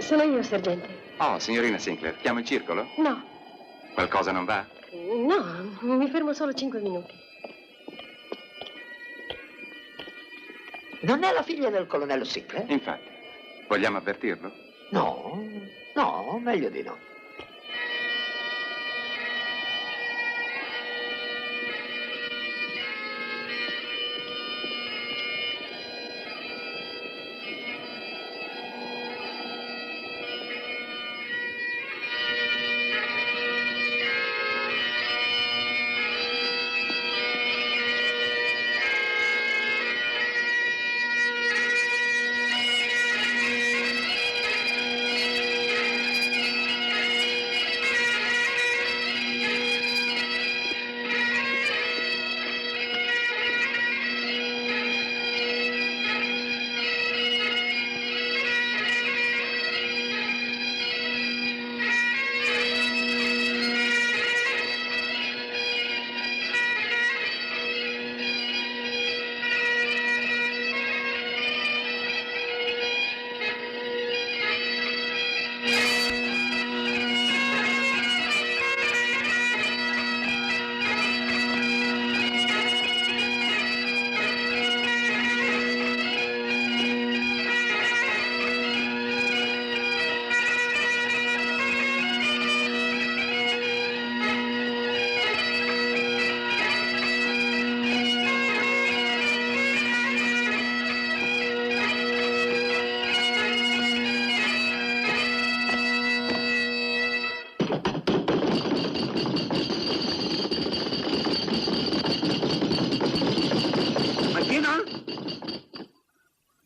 Sono io, sergente. Oh, signorina Sinclair, chiamo il circolo? No. Qualcosa non va? No, mi fermo solo 5 minuti. Non è la figlia del colonnello Sinclair? Infatti. Vogliamo avvertirlo? No, no, meglio di no.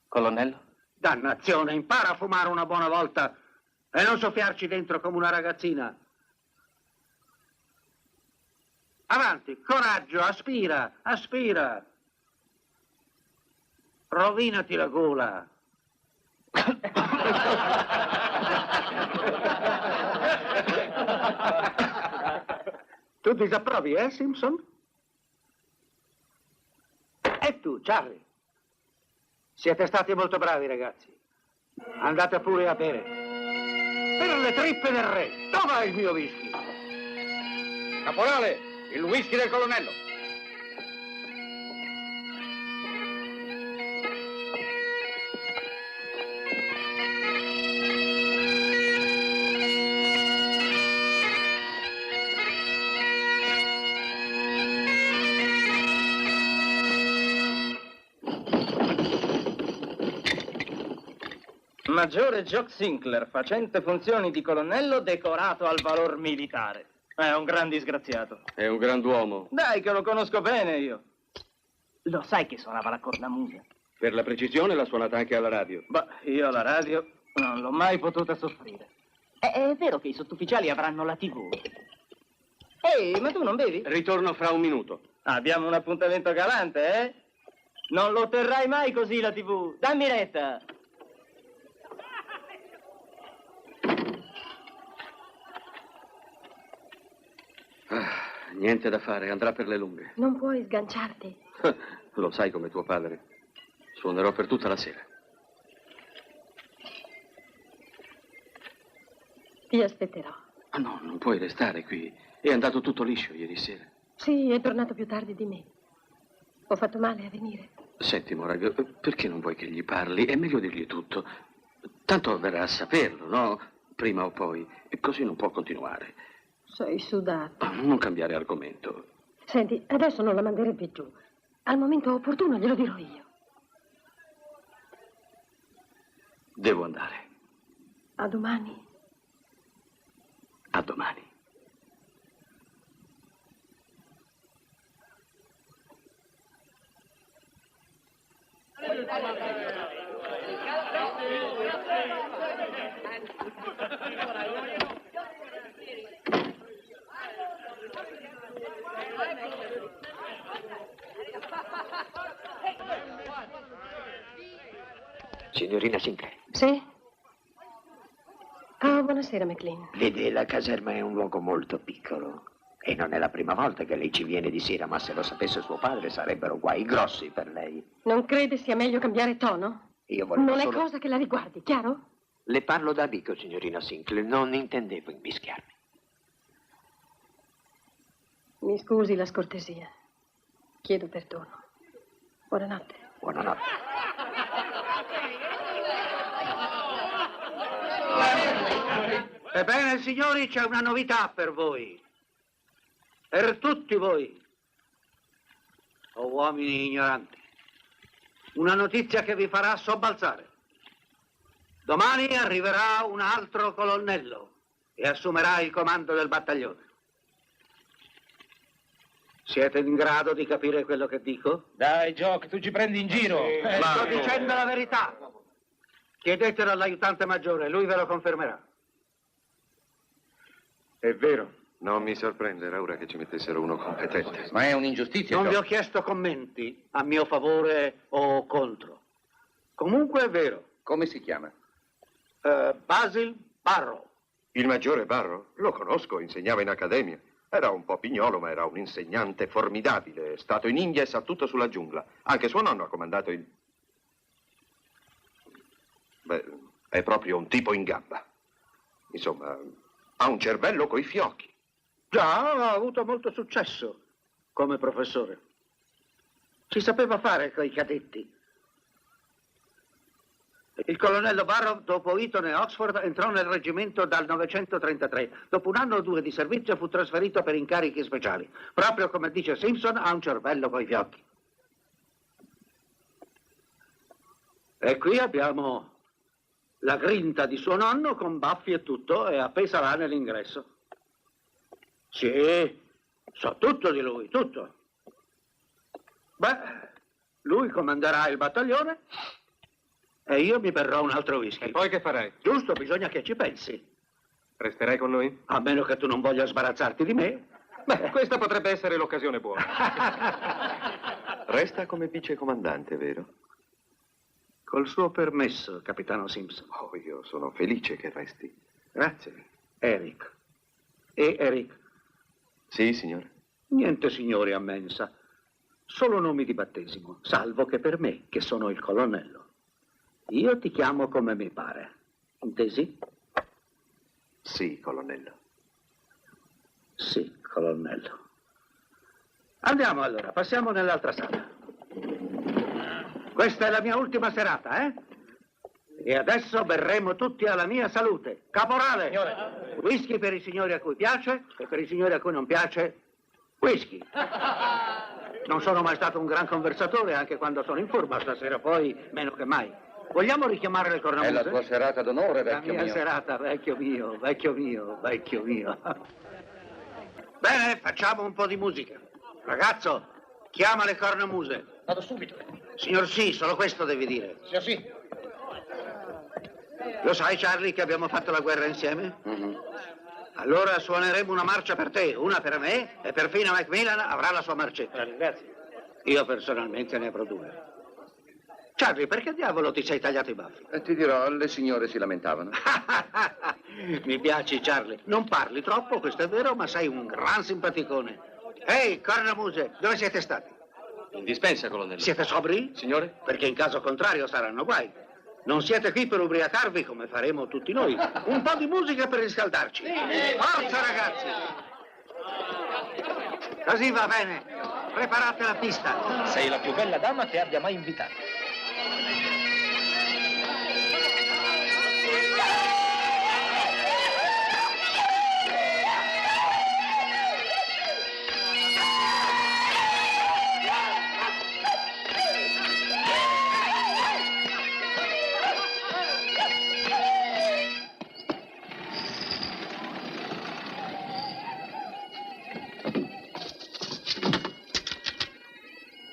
Colonnello? Dannazione, impara a fumare una buona volta e non soffiarci dentro come una ragazzina. Avanti, coraggio, aspira, aspira. Rovinati la gola. Tu disapprovi, Simpson? E tu, Charlie? Siete stati molto bravi, ragazzi. Andate pure a bere. Per le trippe del re. Dov'è il mio whisky? Caporale, il whisky del colonnello. Maggiore Jock Sinclair, facente funzioni di colonnello, decorato al valor militare. È un gran disgraziato. È un grand'uomo. Dai, che lo conosco bene io. Lo sai che suonava la cornamusa? Per la precisione l'ha suonata anche alla radio. Beh, io la radio non l'ho mai potuta soffrire. È vero che i sottufficiali avranno la TV. Ehi, ma tu non bevi? Ritorno fra un minuto. Abbiamo un appuntamento galante, eh? Non lo terrai mai così la TV. Dammi retta. Niente da fare, andrà per le lunghe. Non puoi sganciarti. Lo sai come tuo padre. Suonerò per tutta la sera. Ti aspetterò. Ma no, non puoi restare qui. È andato tutto liscio ieri sera. Sì, è tornato più tardi di me. Ho fatto male a venire. Senti, Morag, perché non vuoi che gli parli? È meglio dirgli tutto. Tanto verrà a saperlo, no? Prima o poi. E così non può continuare. Sei sudato. Non cambiare argomento. Senti, adesso non la manderebbe giù. Al momento opportuno glielo dirò io. Devo andare. A domani. A domani. Signorina Sinclair. Sì? Ah, buonasera, McLean. Vede, la caserma è un luogo molto piccolo. E non è la prima volta che lei ci viene di sera, ma se lo sapesse suo padre sarebbero guai grossi per lei. Non crede sia meglio cambiare tono? Io volevo Non solo... è cosa che la riguardi, chiaro? Le parlo da amico, signorina Sinclair, non intendevo immischiarmi. Mi scusi la scortesia. Chiedo perdono. Buonanotte. Buonanotte. Ebbene, signori, c'è una novità per voi. Per tutti voi. O uomini ignoranti. Una notizia che vi farà sobbalzare. Domani arriverà un altro colonnello e assumerà il comando del battaglione. Siete in grado di capire quello che dico? Dai, Jock, tu ci prendi in giro. Sto dicendo la verità. Chiedetelo all'aiutante maggiore, lui ve lo confermerà. È vero. Non mi sorprende, era ora che ci mettessero uno competente. Ma è un'ingiustizia, Non vi Jock. ho chiesto commenti a mio favore o contro. Comunque è vero. Come si chiama? Basil Barrow. Il maggiore Barrow? Lo conosco, insegnava in accademia. Era un po' pignolo, ma era un insegnante formidabile. È stato in India e sa tutto sulla giungla. Anche suo nonno ha comandato il... Beh, è proprio un tipo in gamba. Insomma, ha un cervello coi fiocchi. Già, ha avuto molto successo come professore. Si sapeva fare coi cadetti. Il colonnello Barrow, dopo Eton e Oxford, entrò nel reggimento dal 933. Dopo un anno o due di servizio fu trasferito per incarichi speciali. Proprio come dice Simpson, ha un cervello coi fiocchi. E qui abbiamo la grinta di suo nonno con baffi e tutto, e appesa là nell'ingresso. Sì, so tutto di lui, tutto. Beh, lui comanderà il battaglione e io mi berrò un altro whisky. E poi che farai? Giusto, bisogna che ci pensi. Resterai con noi? A meno che tu non voglia sbarazzarti di me. Beh, questa potrebbe essere l'occasione buona. Resta come vicecomandante, vero? Col suo permesso, capitano Simpson. Oh, io sono felice che resti. Grazie. Eric. E Eric? Sì, signore. Niente signori a mensa. Solo nomi di battesimo, salvo che per me, che sono il colonnello. Io ti chiamo come mi pare. Intesi? Sì, colonnello. Sì, colonnello. Andiamo allora, passiamo nell'altra sala. Questa è la mia ultima serata, eh? E adesso berremo tutti alla mia salute. Caporale! Signore. Whisky per i signori a cui piace e per i signori a cui non piace, whisky. Non sono mai stato un gran conversatore, anche quando sono in forma, stasera poi meno che mai. Vogliamo richiamare le cornamuse? È la tua serata d'onore, La vecchio mia mio. serata, vecchio mio, vecchio mio, vecchio mio. Bene, facciamo un po' di musica. Ragazzo, chiama le cornamuse. Vado subito. Signor sì, solo questo devi dire. Sì. Lo sai, Charlie, che abbiamo fatto la guerra insieme? Mm-hmm. Allora suoneremo una marcia per te, una per me, e perfino Macmillan avrà la sua marcetta. Grazie. Io personalmente ne avrò due. Charlie, perché diavolo ti sei tagliato i baffi? Ti dirò, le signore si lamentavano. Mi piaci, Charlie. Non parli troppo, questo è vero, ma sei un gran simpaticone. Ehi, cornamuse, dove siete stati? In dispensa, colonnello. Siete sobri? Signore? Perché in caso contrario saranno guai. Non siete qui per ubriacarvi come faremo tutti noi. Un po' di musica per riscaldarci. Forza, ragazzi! Così va bene. Preparate la pista. Sei la più bella dama che abbia mai invitato.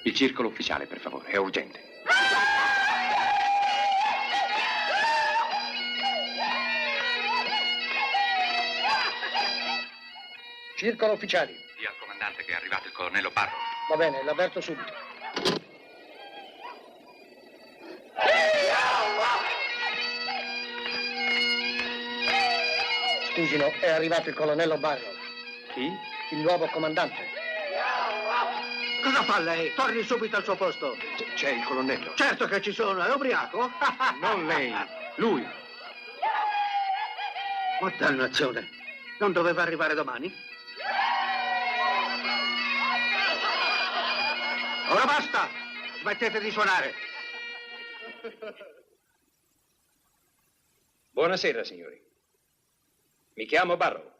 Il circolo ufficiale, per favore, è urgente. Circolo ufficiali. Dia al comandante che è arrivato il colonnello Barrow. Va bene, l'avverto subito. Scusino, è arrivato il colonnello Barrow. Chi? Il nuovo comandante. Cosa fa lei? Torni subito al suo posto. C'è il colonnello. Certo che ci sono, è ubriaco. Non lei, lui. Ma dannazione, non doveva arrivare domani? Ora basta! Smettete di suonare! Buonasera, signori. Mi chiamo Barrow.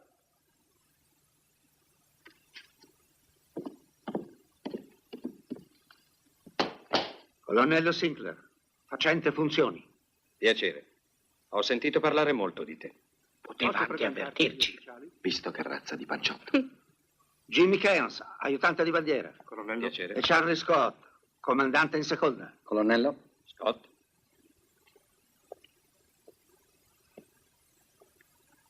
Colonnello Sinclair, facente funzioni. Piacere. Ho sentito parlare molto di te. Poteva anche avvertirci. Visto che razza di panciotto. Jimmy Keynes, aiutante di bandiera. Colonnello. Piacere. E Charlie Scott, comandante in seconda. Colonnello? Scott.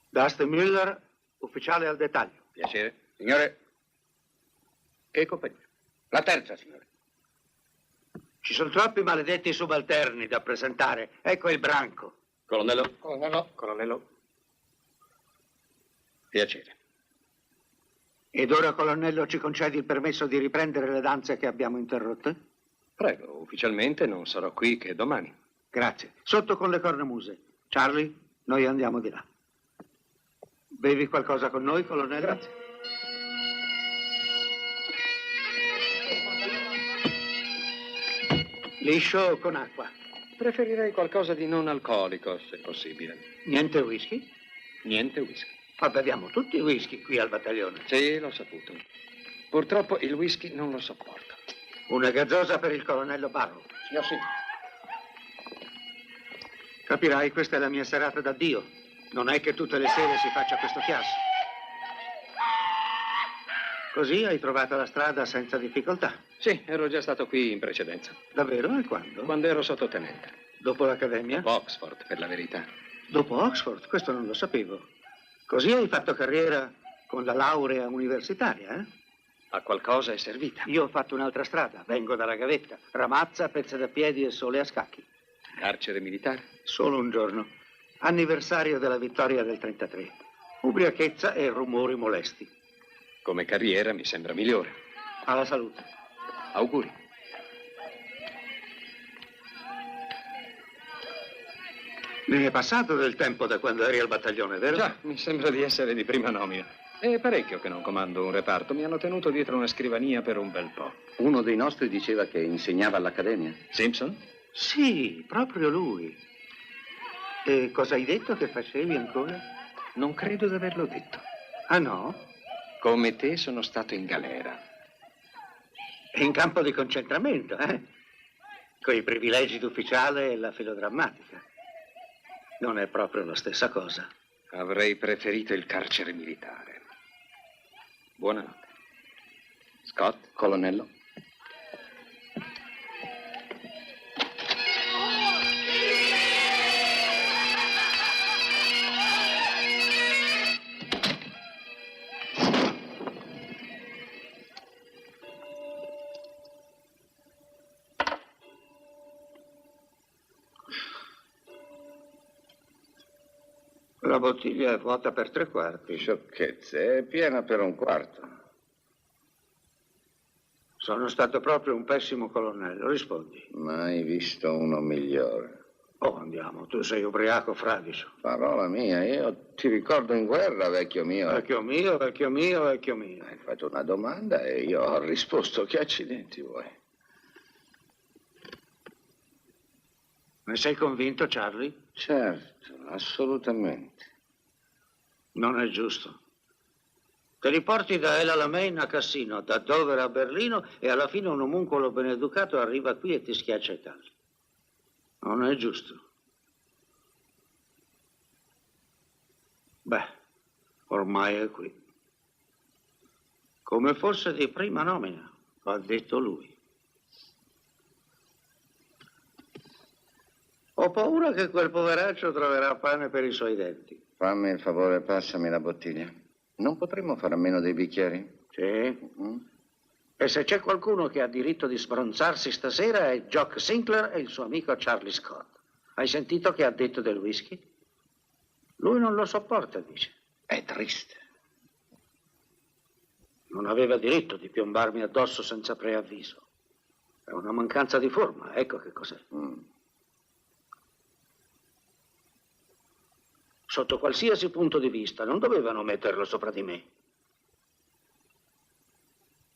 Dustin Miller, ufficiale al dettaglio. Piacere. Signore, Che compagnia? la terza, signore. Ci sono troppi maledetti subalterni da presentare. Ecco il branco. Colonnello. Colonnello. Colonnello. Piacere. Ed ora, colonnello, ci concedi il permesso di riprendere le danze che abbiamo interrotte? Prego, ufficialmente non sarò qui che domani. Grazie. Sotto con le cornamuse. Charlie, noi andiamo di là. Bevi qualcosa con noi, colonnello? Grazie. Liscio o con acqua? Preferirei qualcosa di non alcolico, se possibile. Niente whisky? Niente whisky. Ma beviamo tutti whisky qui al battaglione. Sì, l'ho saputo. Purtroppo il whisky non lo sopporto. Una gazzosa per il colonnello Barrow. Signor sì. Capirai, questa è la mia serata d'addio. Non è che tutte le sere si faccia questo chiasso. Così hai trovato la strada senza difficoltà. Sì, ero già stato qui in precedenza. Davvero? E quando? Quando ero sottotenente. Dopo l'accademia? Oxford, per la verità. Dopo Oxford? Questo non lo sapevo. Così hai fatto carriera con la laurea universitaria, eh? A qualcosa è servita. Io ho fatto un'altra strada. Vengo dalla gavetta. Ramazza, pezze da piedi e sole a scacchi. Carcere militare? Solo un giorno. Anniversario della vittoria del 33. Ubriachezza e rumori molesti. Come carriera mi sembra migliore. Alla salute. Auguri. Ne è passato del tempo da quando eri al battaglione, vero? Già, mi sembra di essere di prima nomina. È parecchio che non comando un reparto. Mi hanno tenuto dietro una scrivania per un bel po'. Uno dei nostri diceva che insegnava all'Accademia. Simpson? Sì, proprio lui. E cosa hai detto che facevi ancora? Non credo di averlo detto. Ah no? Come te sono stato in galera. In campo di concentramento, eh? Con i privilegi d'ufficiale e la filodrammatica. Non è proprio la stessa cosa. Avrei preferito il carcere militare. Buonanotte. Scott? Colonnello? La bottiglia è vuota per 3/4. Sciocchezze, è piena per 1/4. Sono stato proprio un pessimo colonnello, rispondi. Mai visto uno migliore. Oh, andiamo, tu sei ubriaco fradicio. Parola mia, io ti ricordo in guerra, vecchio mio. Vecchio mio, vecchio mio, vecchio mio. Hai fatto una domanda e io ho risposto. Che accidenti vuoi? Ne sei convinto, Charlie? Certo, assolutamente. Non è giusto. Te li porti da El Alamein a Cassino, da Dover a Berlino e alla fine un omuncolo beneducato arriva qui e ti schiaccia i tali. Non è giusto. Beh, ormai è qui. Come fosse di prima nomina, ha detto lui. Ho paura che quel poveraccio troverà pane per i suoi denti. Fammi il favore, passami la bottiglia. Non potremmo fare a meno dei bicchieri? Sì. E se c'è qualcuno che ha diritto di sbronzarsi stasera è Jock Sinclair e il suo amico Charlie Scott. Hai sentito che ha detto del whisky? Lui non lo sopporta, dice. È triste. Non aveva diritto di piombarmi addosso senza preavviso. È una mancanza di forma, ecco che cos'è. Sotto qualsiasi punto di vista, non dovevano metterlo sopra di me.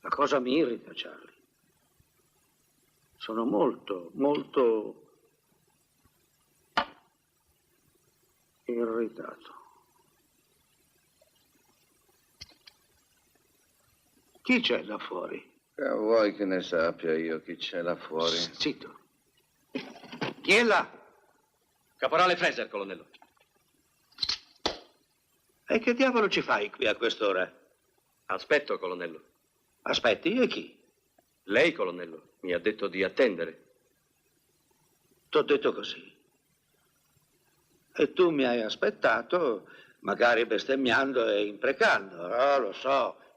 La cosa mi irrita, Charlie. Sono molto, molto irritato. Chi c'è là fuori? Vuoi che ne sappia io chi c'è là fuori? Zitto. Chi è là? Caporale Fraser, colonnello. E che diavolo ci fai qui a quest'ora? Aspetto, colonnello. Aspetti, e chi? Lei, colonnello, mi ha detto di attendere. T'ho detto così. E tu mi hai aspettato, magari bestemmiando e imprecando. Oh,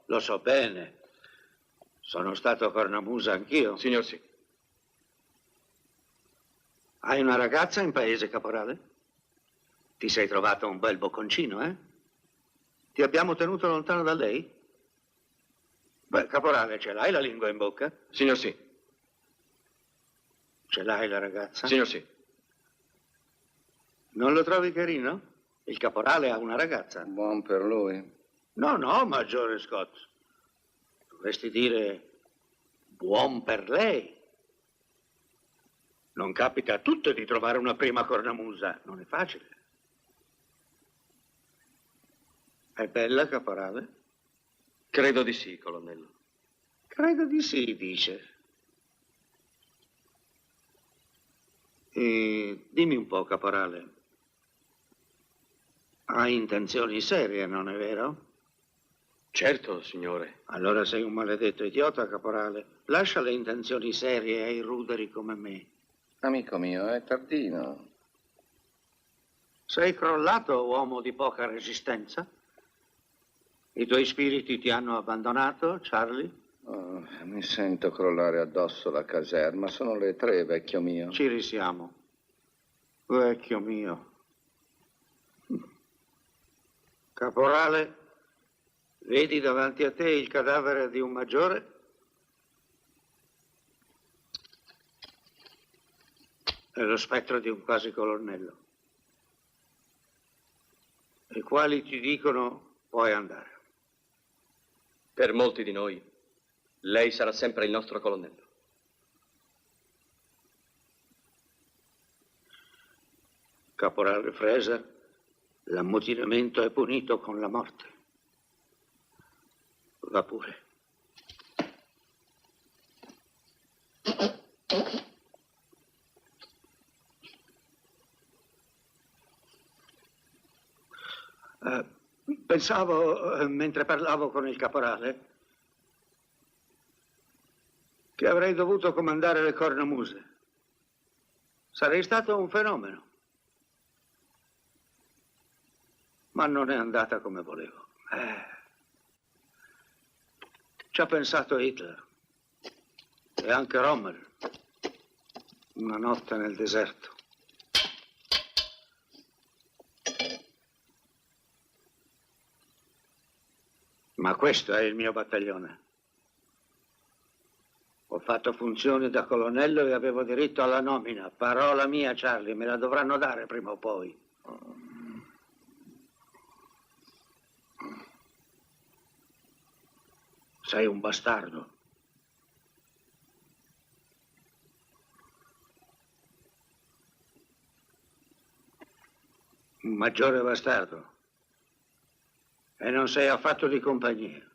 lo so bene. Sono stato cornamusa anch'io. Signor sì. Hai una ragazza in paese, caporale? Ti sei trovato un bel bocconcino, eh? Ti abbiamo tenuto lontano da lei? Beh, caporale, ce l'hai la lingua in bocca? Signor sì. Ce l'hai la ragazza? Signor sì. Non lo trovi carino? Il caporale ha una ragazza. Buon per lui. No, maggiore Scott. Dovresti dire buon per lei. Non capita a tutte di trovare una prima cornamusa. Non è facile. È bella, caporale? Credo di sì, colonnello. Credo di sì, dice. E dimmi un po', caporale. Hai intenzioni serie, non è vero? Certo, signore. Allora sei un maledetto idiota, caporale. Lascia le intenzioni serie ai ruderi come me. Amico mio, è tardino. Sei crollato, uomo di poca resistenza? I tuoi spiriti ti hanno abbandonato, Charlie? Oh, mi sento crollare addosso la caserma. Sono le 3, vecchio mio. Ci risiamo. Vecchio mio. Caporale, vedi davanti a te il cadavere di un maggiore? E lo spettro di un quasi colonnello. I quali ti dicono puoi andare. Per molti di noi, lei sarà sempre il nostro colonnello. Caporale Fraser, l'ammutinamento è punito con la morte. Va pure. Pensavo, mentre parlavo con il caporale, che avrei dovuto comandare le cornamuse. Sarei stato un fenomeno. Ma non è andata come volevo. Ci ha pensato Hitler e anche Rommel. Una notte nel deserto. Ma questo è il mio battaglione. Ho fatto funzioni da colonnello e avevo diritto alla nomina. Parola mia, Charlie, me la dovranno dare prima o poi. Sei un bastardo. Un maggiore bastardo. E non sei affatto di compagnia.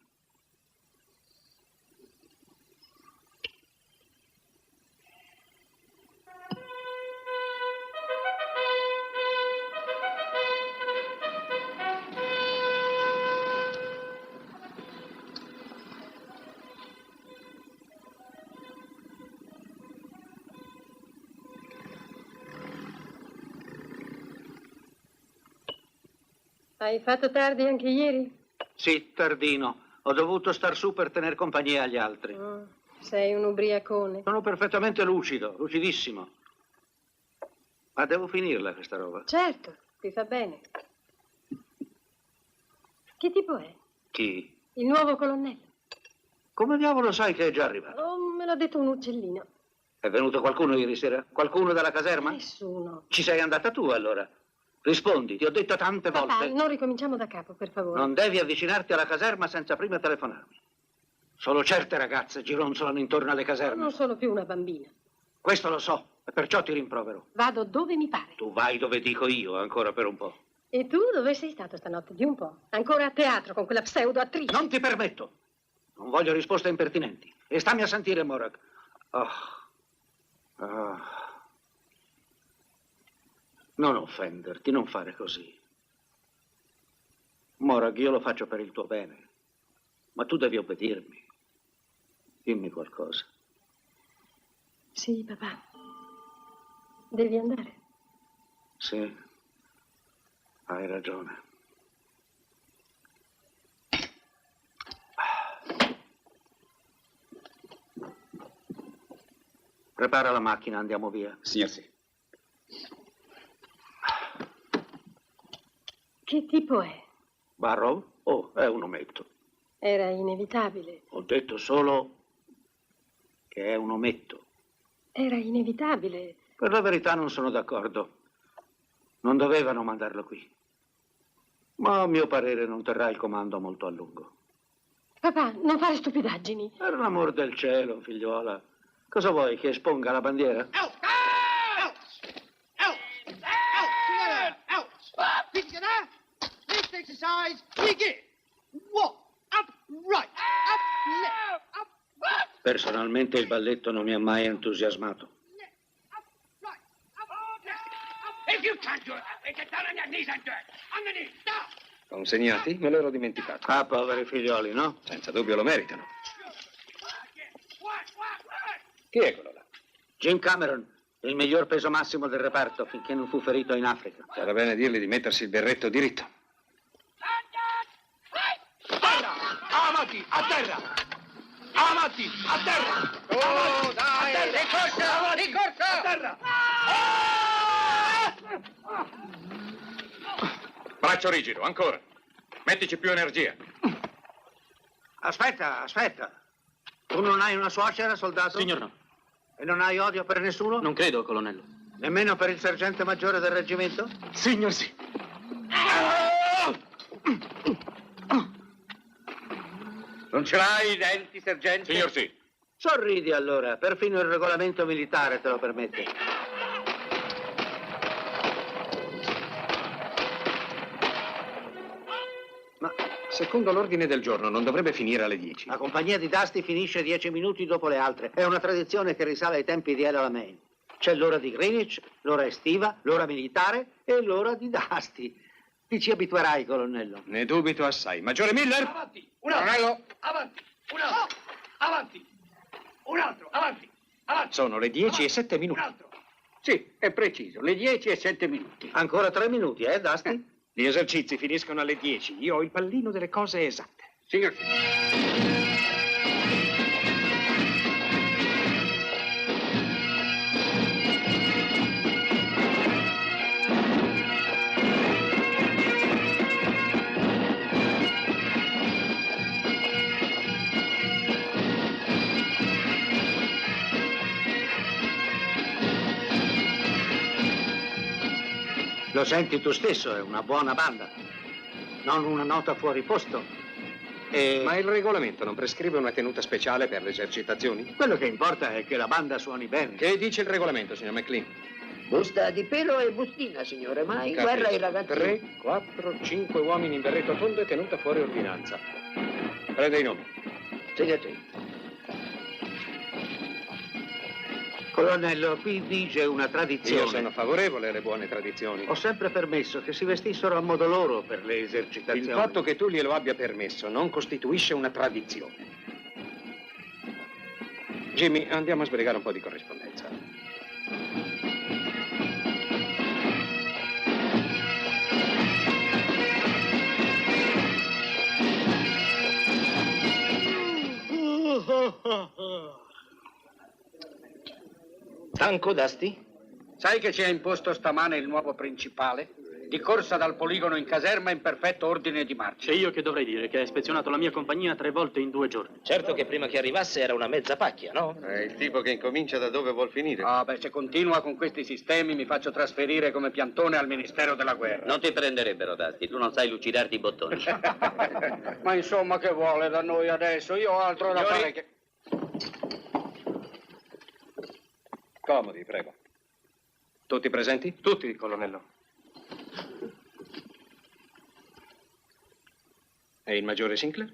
Hai fatto tardi anche ieri? Sì, tardino. Ho dovuto star su per tener compagnia agli altri. Sei un ubriacone. Sono perfettamente lucido, lucidissimo. Ma devo finirla questa roba. Certo, ti fa bene. Che tipo è? Chi? Il nuovo colonnello. Come diavolo sai che è già arrivato? Oh, me l'ha detto un uccellino. È venuto qualcuno ieri sera? Qualcuno dalla caserma? Nessuno. Ci sei andata tu allora? Rispondi, ti ho detto tante Papà, volte. non ricominciamo da capo, per favore. Non devi avvicinarti alla caserma senza prima telefonarmi. Solo certe ragazze gironzolano intorno alle caserme. Non sono più una bambina. Questo lo so, e perciò ti rimprovero. Vado dove mi pare. Tu vai dove dico io, ancora per un po'. E tu dove sei stato stanotte? Di un po'. Ancora a teatro con quella pseudo-attrice. Non ti permetto. Non voglio risposte impertinenti. E stammi a sentire, Morag. Non offenderti, non fare così. Morag, io lo faccio per il tuo bene. Ma tu devi obbedirmi. Dimmi qualcosa. Sì, papà. Devi andare. Sì, hai ragione. Prepara la macchina, andiamo via. Signor sì. Che tipo è? Barrow? Oh, è un ometto. Era inevitabile. Ho detto solo che è un ometto. Era inevitabile. Per la verità non sono d'accordo. Non dovevano mandarlo qui. Ma a mio parere non terrà il comando molto a lungo. Papà, non fare stupidaggini. Per l'amor del cielo, figliuola. Cosa vuoi, che esponga la bandiera? Next exercise, begin. Walk, up, right, up, left, up, right. Personalmente il balletto non mi ha mai entusiasmato. If you can't do it, get down on your knees and do it. On the knees, down. Consegnati? Me l'ero dimenticato. Ah, poveri figlioli, no? Senza dubbio lo meritano. Chi è quello là? Jim Cameron, il miglior peso massimo del reparto finché non fu ferito in Africa. Sarà bene dirgli di mettersi il berretto diritto. Avanti, a terra! Avanti, a terra! Oh, dai! A terra. Di corsa! A terra! Braccio rigido, ancora. Mettici più energia. Aspetta. Tu non hai una suocera, soldato? Signor no. E non hai odio per nessuno? Non credo, colonnello. Nemmeno per il sergente maggiore del reggimento? Signor sì. Non ce l'hai i denti, sergente? Signor sì. Sorridi allora, perfino il regolamento militare te lo permette. Ma secondo l'ordine del giorno non dovrebbe finire alle 10. La compagnia di Dusty finisce 10 minuti dopo le altre. È una tradizione che risale ai tempi di Ella Main. C'è l'ora di Greenwich, l'ora estiva, l'ora militare e l'ora di Dusty. Ti ci abituerai, colonnello. Ne dubito assai. Maggiore Miller? Avanti, un altro! Avanti, un altro! Avanti! Un altro, avanti! Avanti! Sono le 10 e 7 minuti. Un altro! Sì, è preciso, le 10 e 7 minuti. Ancora 3 minuti, Dusty? Gli esercizi finiscono alle 10. Io ho il pallino delle cose esatte. Signor. Lo senti tu stesso, è una buona banda. Non una nota fuori posto. Ma il regolamento non prescrive una tenuta speciale per le esercitazioni? Quello che importa è che la banda suoni bene. Che dice il regolamento, signor McLean? Busta di pelo e bustina, signore, ma in guerra i ragazzini... 3, 4, 5 uomini in berretto tondo e tenuta fuori ordinanza. Prende i nomi. Signor sì. Colonnello, qui vige una tradizione. Io sono favorevole alle buone tradizioni. Ho sempre permesso che si vestissero a modo loro per le esercitazioni. Il fatto che tu glielo abbia permesso non costituisce una tradizione. Jimmy, andiamo a sbrigare un po' di corrispondenza. Stanco, Dusty? Sai che ci ha imposto stamane il nuovo principale? di corsa dal poligono in caserma in perfetto ordine di marcia. E io che dovrei dire? Che ha ispezionato la mia compagnia 3 volte in 2 giorni. Certo che prima che arrivasse era una mezza pacchia, no? È il tipo che incomincia da dove vuol finire. Ah, beh, se continua con questi sistemi mi faccio trasferire come piantone al Ministero della Guerra. Non ti prenderebbero, Dusty, tu non sai lucidarti i bottoni. Ma insomma, che vuole da noi adesso? Io ho altro da fare che... Comodi, prego. Tutti presenti? Tutti, colonnello. E il maggiore Sinclair?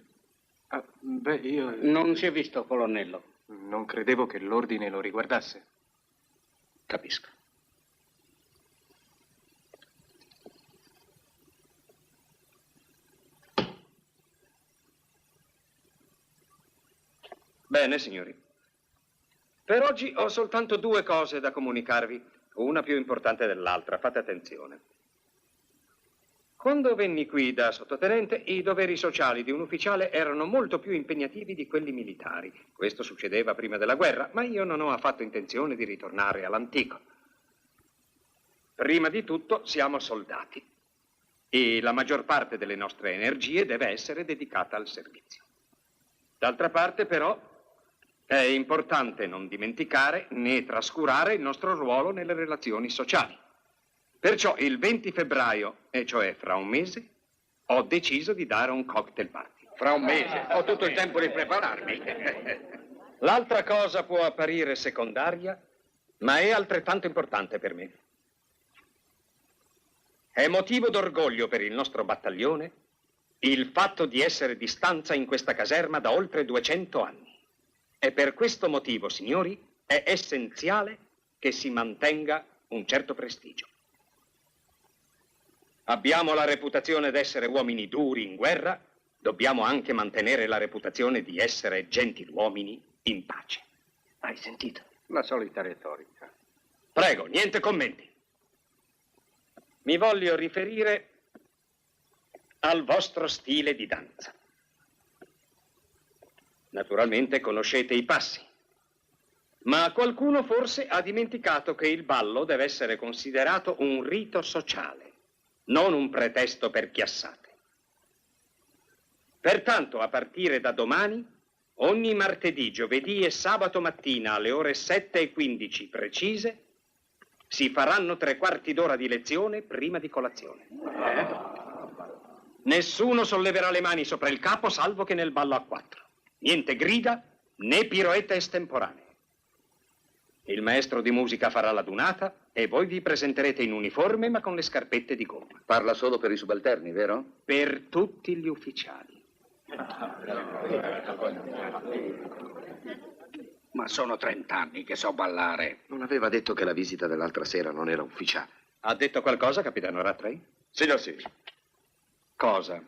Io... Non si è visto, colonnello. Non credevo che l'ordine lo riguardasse. Capisco. Bene, signori. Per oggi ho soltanto 2 cose da comunicarvi, una più importante dell'altra. Fate attenzione. Quando venni qui da sottotenente, i doveri sociali di un ufficiale erano molto più impegnativi di quelli militari. Questo succedeva prima della guerra, ma io non ho affatto intenzione di ritornare all'antico. Prima di tutto siamo soldati e la maggior parte delle nostre energie deve essere dedicata al servizio. D'altra parte, però, è importante non dimenticare né trascurare il nostro ruolo nelle relazioni sociali. Perciò il 20 febbraio, e cioè fra un mese, ho deciso di dare un cocktail party. Fra un mese? Ho tutto il tempo di prepararmi. L'altra cosa può apparire secondaria, ma è altrettanto importante per me. È motivo d'orgoglio per il nostro battaglione il fatto di essere di stanza in questa caserma da oltre 200 anni. E per questo motivo, signori, è essenziale che si mantenga un certo prestigio. Abbiamo la reputazione d'essere uomini duri in guerra, dobbiamo anche mantenere la reputazione di essere gentiluomini in pace. Hai sentito? La solita retorica. Prego, niente commenti. Mi voglio riferire al vostro stile di danza. Naturalmente conoscete i passi, ma qualcuno forse ha dimenticato che il ballo deve essere considerato un rito sociale, non un pretesto per chiassate. Pertanto, a partire da domani, ogni martedì, giovedì e sabato mattina alle ore 7:15 precise, si faranno 3/4 d'ora di lezione prima di colazione. Nessuno solleverà le mani sopra il capo, salvo che nel ballo a 4. Niente grida né piroette estemporanee. Il maestro di musica farà la dunata e voi vi presenterete in uniforme ma con le scarpette di gomma. Parla solo per i subalterni, vero? Per tutti gli ufficiali. Ma sono 30 anni che so ballare. Non aveva detto che la visita dell'altra sera non era ufficiale? Ha detto qualcosa, capitano Rattray? Signor sì. Cosa?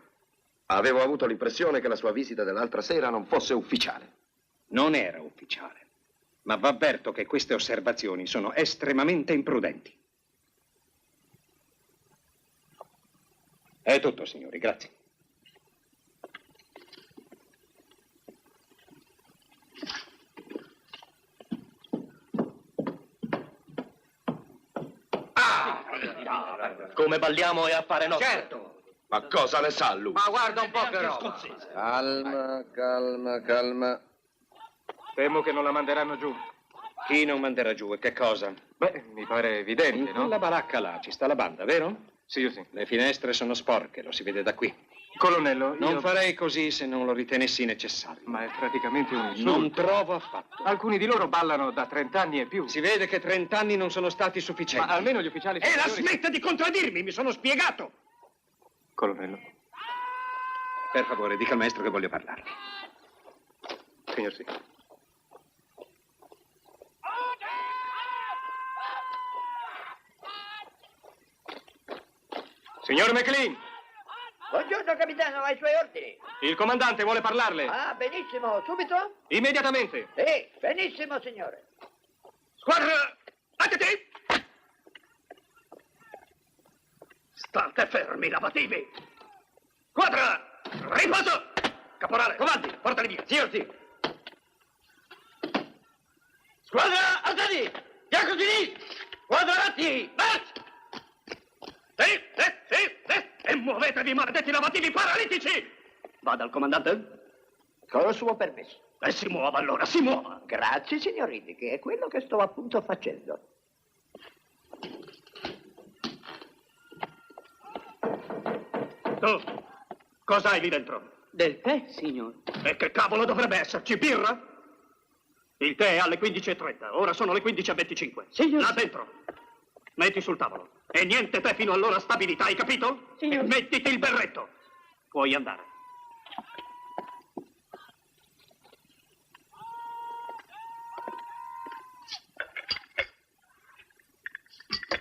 Avevo avuto l'impressione che la sua visita dell'altra sera non fosse ufficiale. Non era ufficiale, ma v'avverto che queste osservazioni sono estremamente imprudenti. È tutto, signori, grazie. Come balliamo è affare nostro. Certo. Ma cosa ne sa lui? Ma guarda un po' che roba. Calma, calma, calma. Temo che non la manderanno giù. Chi non manderà giù e che cosa? Beh, mi pare evidente, In no? quella baracca là ci sta la banda, vero? Sì, io sì. Le finestre sono sporche, lo si vede da qui. Colonnello, io... Non farei così se non lo ritenessi necessario. Ma è praticamente un insulto. Non trovo affatto. Alcuni di loro ballano da 30 anni e più. Si vede che 30 anni non sono stati sufficienti. Ma almeno gli ufficiali E la superiori... smetta di contraddirmi, mi sono spiegato! Colonnello. Per favore, dica al maestro che voglio parlarle. Signor sì. Signor McLean, Buongiorno capitano, ai suoi ordini. il comandante vuole parlarle. Ah, benissimo, subito? Immediatamente. Sì, benissimo signore. Squadra, attenti! State fermi, lavativi! Squadra, riposo! Caporale, comandi, portali via. Signor sì. Squadra, alzati! Bianco di lì! Squadra, ratti! March! E muovetevi, maledetti lavativi paralitici! Vada al comandante? Con il suo permesso. E si muova allora, si muova! Grazie, signor Riddick, è quello che sto appunto facendo. Tu, cos'hai lì dentro? Del tè, signor. E che cavolo dovrebbe esserci? Birra? Il tè è alle 15:30, ora sono le 15:25. Signor. Là dentro. Metti sul tavolo. E niente tè fino all'ora stabilità, hai capito? Signor. E mettiti il berretto. Puoi andare.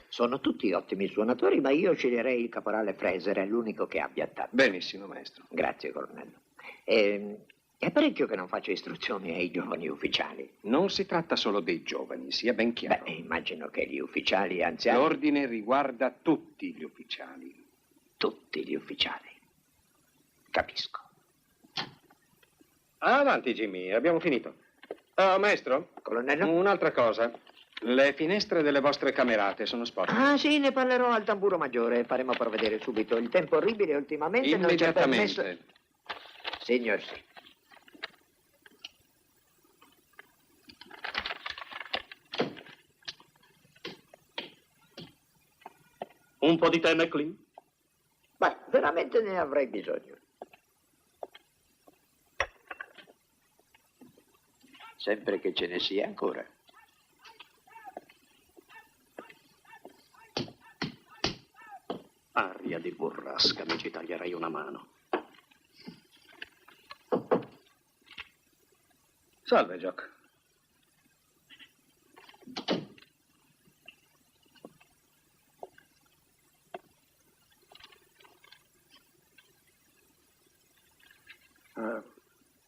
Sono tutti ottimi suonatori, ma io sceglierei il caporale Fraser, è l'unico che abbia tanto. Benissimo, maestro. Grazie, colonnello. È parecchio che non faccio istruzioni ai giovani ufficiali. Non si tratta solo dei giovani, sia ben chiaro. Beh, immagino che gli ufficiali anziani... L'ordine riguarda tutti gli ufficiali. Tutti gli ufficiali. Capisco. Avanti, Jimmy, abbiamo finito. Oh, maestro? Colonnello? Un'altra cosa. Le finestre delle vostre camerate sono sporche. Ah, sì, ne parlerò al tamburo maggiore. Faremo provvedere subito. Il tempo orribile ultimamente non ci ha permesso... Immediatamente. Signor, sì. Un po' di tè, McLean? Beh, veramente ne avrei bisogno. Sempre che ce ne sia ancora. Aria di burrasca, mi ci taglierei una mano. Salve, Jock.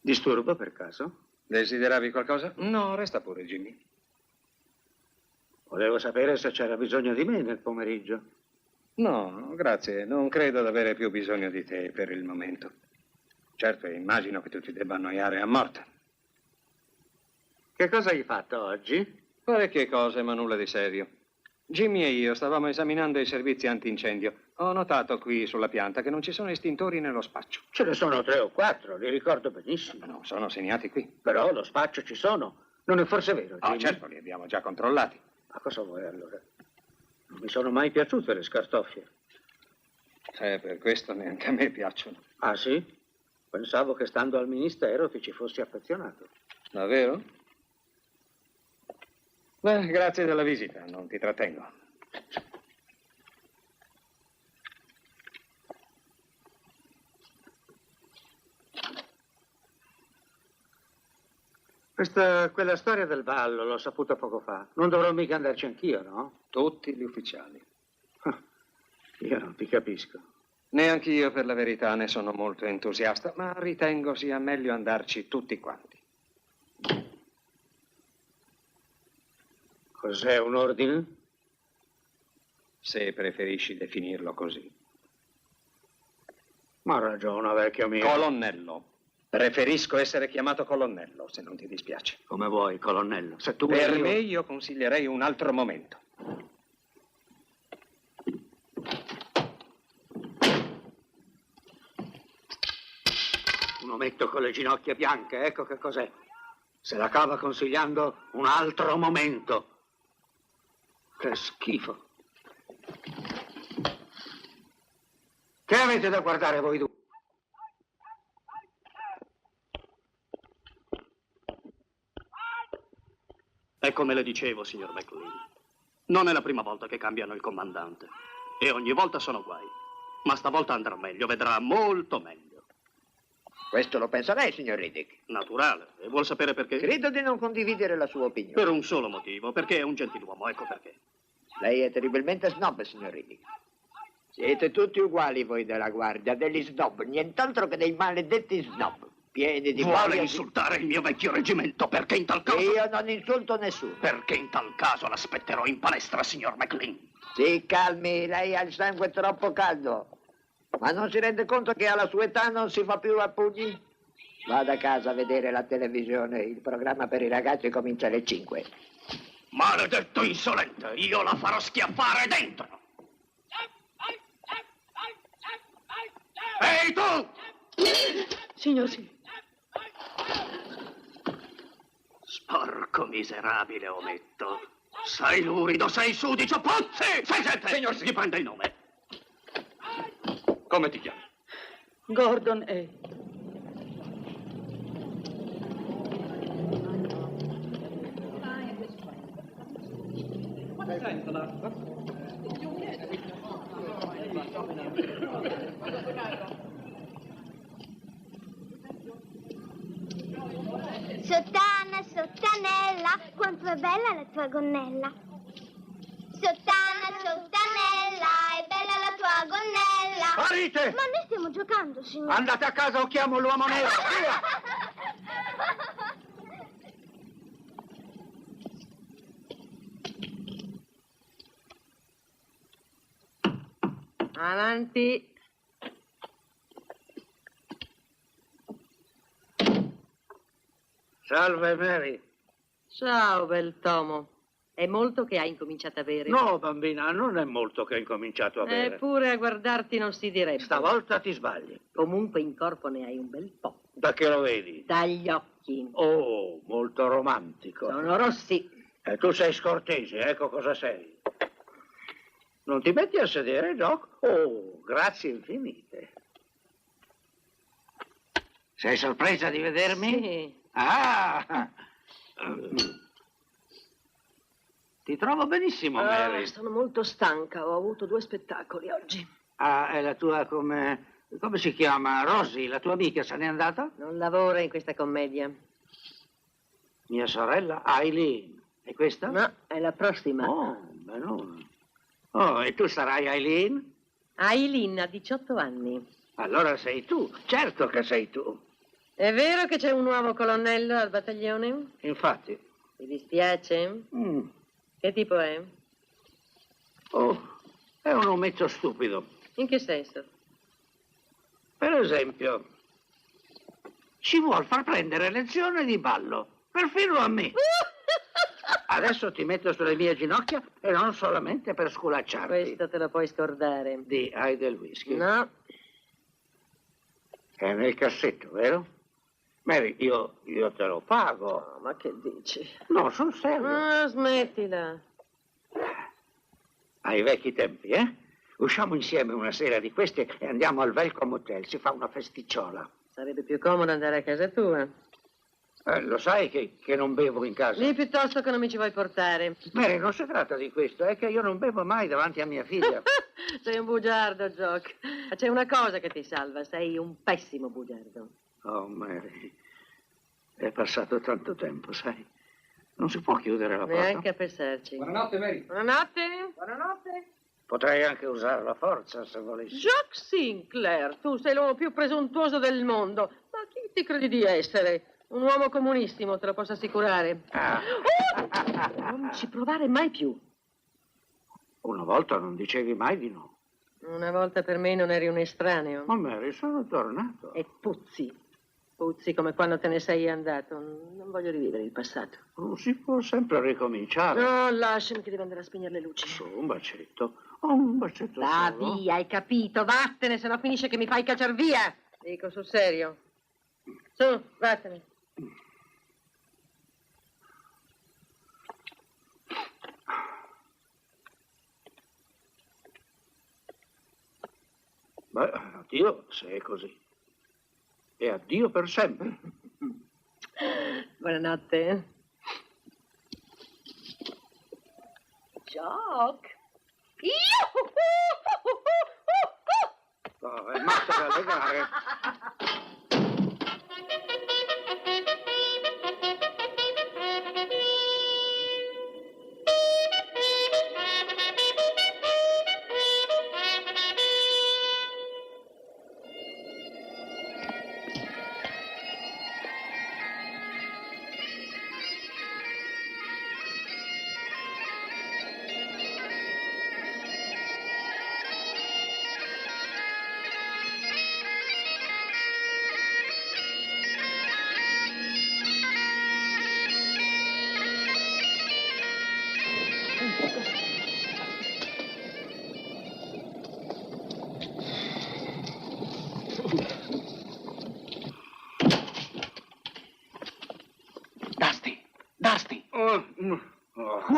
Disturbo per caso? Desideravi qualcosa? No, resta pure, Jimmy. Volevo sapere se c'era bisogno di me nel pomeriggio. No, grazie. Non credo di avere più bisogno di te per il momento. Certo, immagino che tu ti debba annoiare a morte. Che cosa hai fatto oggi? Parecchie cose, ma nulla di serio. Jimmy e io stavamo esaminando i servizi antincendio. Ho notato qui sulla pianta che non ci sono estintori nello spaccio. Ce ne sono 3 o 4, li ricordo benissimo. No, sono segnati qui. Però lo spaccio ci sono. Non è forse vero, Jimmy? Oh, certo, li abbiamo già controllati. Ma cosa vuoi allora? Non mi sono mai piaciute le scartoffie. Per questo neanche a me piacciono. Ah, sì? Pensavo che stando al ministero ti ci fossi affezionato. Davvero? Beh, grazie della visita, non ti trattengo. Quella storia del ballo l'ho saputa poco fa. Non dovrò mica andarci anch'io, no? Tutti gli ufficiali. Io non ti capisco. Neanch'io, per la verità, ne sono molto entusiasta, ma ritengo sia meglio andarci tutti quanti. Cos'è un ordine? Se preferisci definirlo così. Ma ha ragione, vecchio mio. Colonnello. Preferisco essere chiamato colonnello, se non ti dispiace. Come vuoi, colonnello. Se tu Per vuoi me io consiglierei un altro momento. Un ometto con le ginocchia bianche, ecco che cos'è. Se la cava consigliando un altro momento. Che schifo. Che avete da guardare voi due? È come le dicevo, signor McLean. Non è la prima volta che cambiano il comandante. E ogni volta sono guai. Ma stavolta andrà meglio, vedrà molto meglio. Questo lo pensa lei, signor Riddick? Naturale. E vuol sapere perché? Credo di non condividere la sua opinione. Per un solo motivo, perché è un gentiluomo, ecco perché. Lei è terribilmente snob, signor Riddick. Siete tutti uguali voi della guardia, degli snob, nient'altro che dei maledetti snob. Pieni di Vuole voglia insultare il mio vecchio reggimento, perché in tal caso... Io non insulto nessuno. Perché in tal caso l'aspetterò in palestra, signor McLean. Si calmi, lei ha il sangue troppo caldo. Ma non si rende conto che alla sua età non si fa più a pugni? Vada a casa a vedere la televisione, il programma per i ragazzi comincia alle 5. Maledetto insolente, io la farò schiaffare dentro. Ehi, tu! Signor, sì. Sporco miserabile ometto. Sei lurido, sei sudicio, puzzi! Sei gente! Signor, Gli prenda il nome. Come ti chiami? Gordon A. Sottana, sottanella, quanto è bella la tua gonnella. Sottana, sottanella, è bella la tua gonnella. Sparite! Ma noi stiamo giocando, signore. Andate a casa o chiamo l'uomo nero. Via! Avanti. Salve, Mary. Ciao, bel Tomo. È molto che hai incominciato a bere. No, bambina, non è molto che ho incominciato a bere. Eppure a guardarti non si direbbe. Stavolta ti sbagli. Comunque in corpo ne hai un bel po'. Da che lo vedi? Dagli occhi. Oh, molto romantico. Sono rossi. E tu sei scortese, ecco cosa sei. Non ti metti a sedere, Doc? Oh, grazie infinite. Sei sorpresa di vedermi? Sì. Ah! Ti trovo benissimo, Mary. Sono molto stanca, ho avuto 2 spettacoli oggi. Ah, è la tua come si chiama? Rosy, la tua amica se n'è andata? Non lavora in questa commedia. Mia sorella? Eileen. E questa? No, è la prossima. Oh, benone. Oh, e tu sarai Eileen? Aileen ha 18 anni. Allora sei tu, certo che sei tu. È vero che c'è un nuovo colonnello al battaglione? Infatti. Ti dispiace? Che tipo è? Oh, è un ometto stupido. In che senso? Per esempio, ci vuol far prendere lezione di ballo, perfino a me. Adesso ti metto sulle mie ginocchia e non solamente per sculacciarti. Questo te lo puoi scordare. Hai del whisky? No. È nel cassetto, vero? Mary, io te lo pago. No, ma che dici? No, sul serio. Ah, smettila. Ai vecchi tempi, eh? Usciamo insieme una sera di queste e andiamo al Welcome Hotel, si fa una festicciola. Sarebbe più comodo andare a casa tua. Lo sai che non bevo in casa? Lì piuttosto che non mi ci vuoi portare. Mary, non si tratta di questo, è che io non bevo mai davanti a mia figlia. Sei un bugiardo, Jock. Ma c'è una cosa che ti salva, sei un pessimo bugiardo. Oh, Mary, è passato tanto tempo, sai? Non si può chiudere la porta. Neanche a pensarci. Buonanotte, Mary. Buonanotte. Buonanotte. Potrei anche usare la forza, se volessi. Jock Sinclair, tu sei l'uomo più presuntuoso del mondo. Ma chi ti credi di essere? Un uomo comunissimo, te lo posso assicurare. Non ci provare mai più. Una volta non dicevi mai di no. Una volta per me non eri un estraneo. Ma Mary, sono tornato. E puzzi. Puzzi come quando te ne sei andato. Non voglio rivivere il passato. Non si può sempre ricominciare. No, lasciami che devo andare a spegnere le luci. Su, un bacetto. Oh, un bacetto Va solo. via, hai capito? Vattene, se no finisce che mi fai cacciar via. Dico sul serio. Su, vattene. Beh, addio se è così. E addio per sempre. Buonanotte. Jock. No, è matta da legare.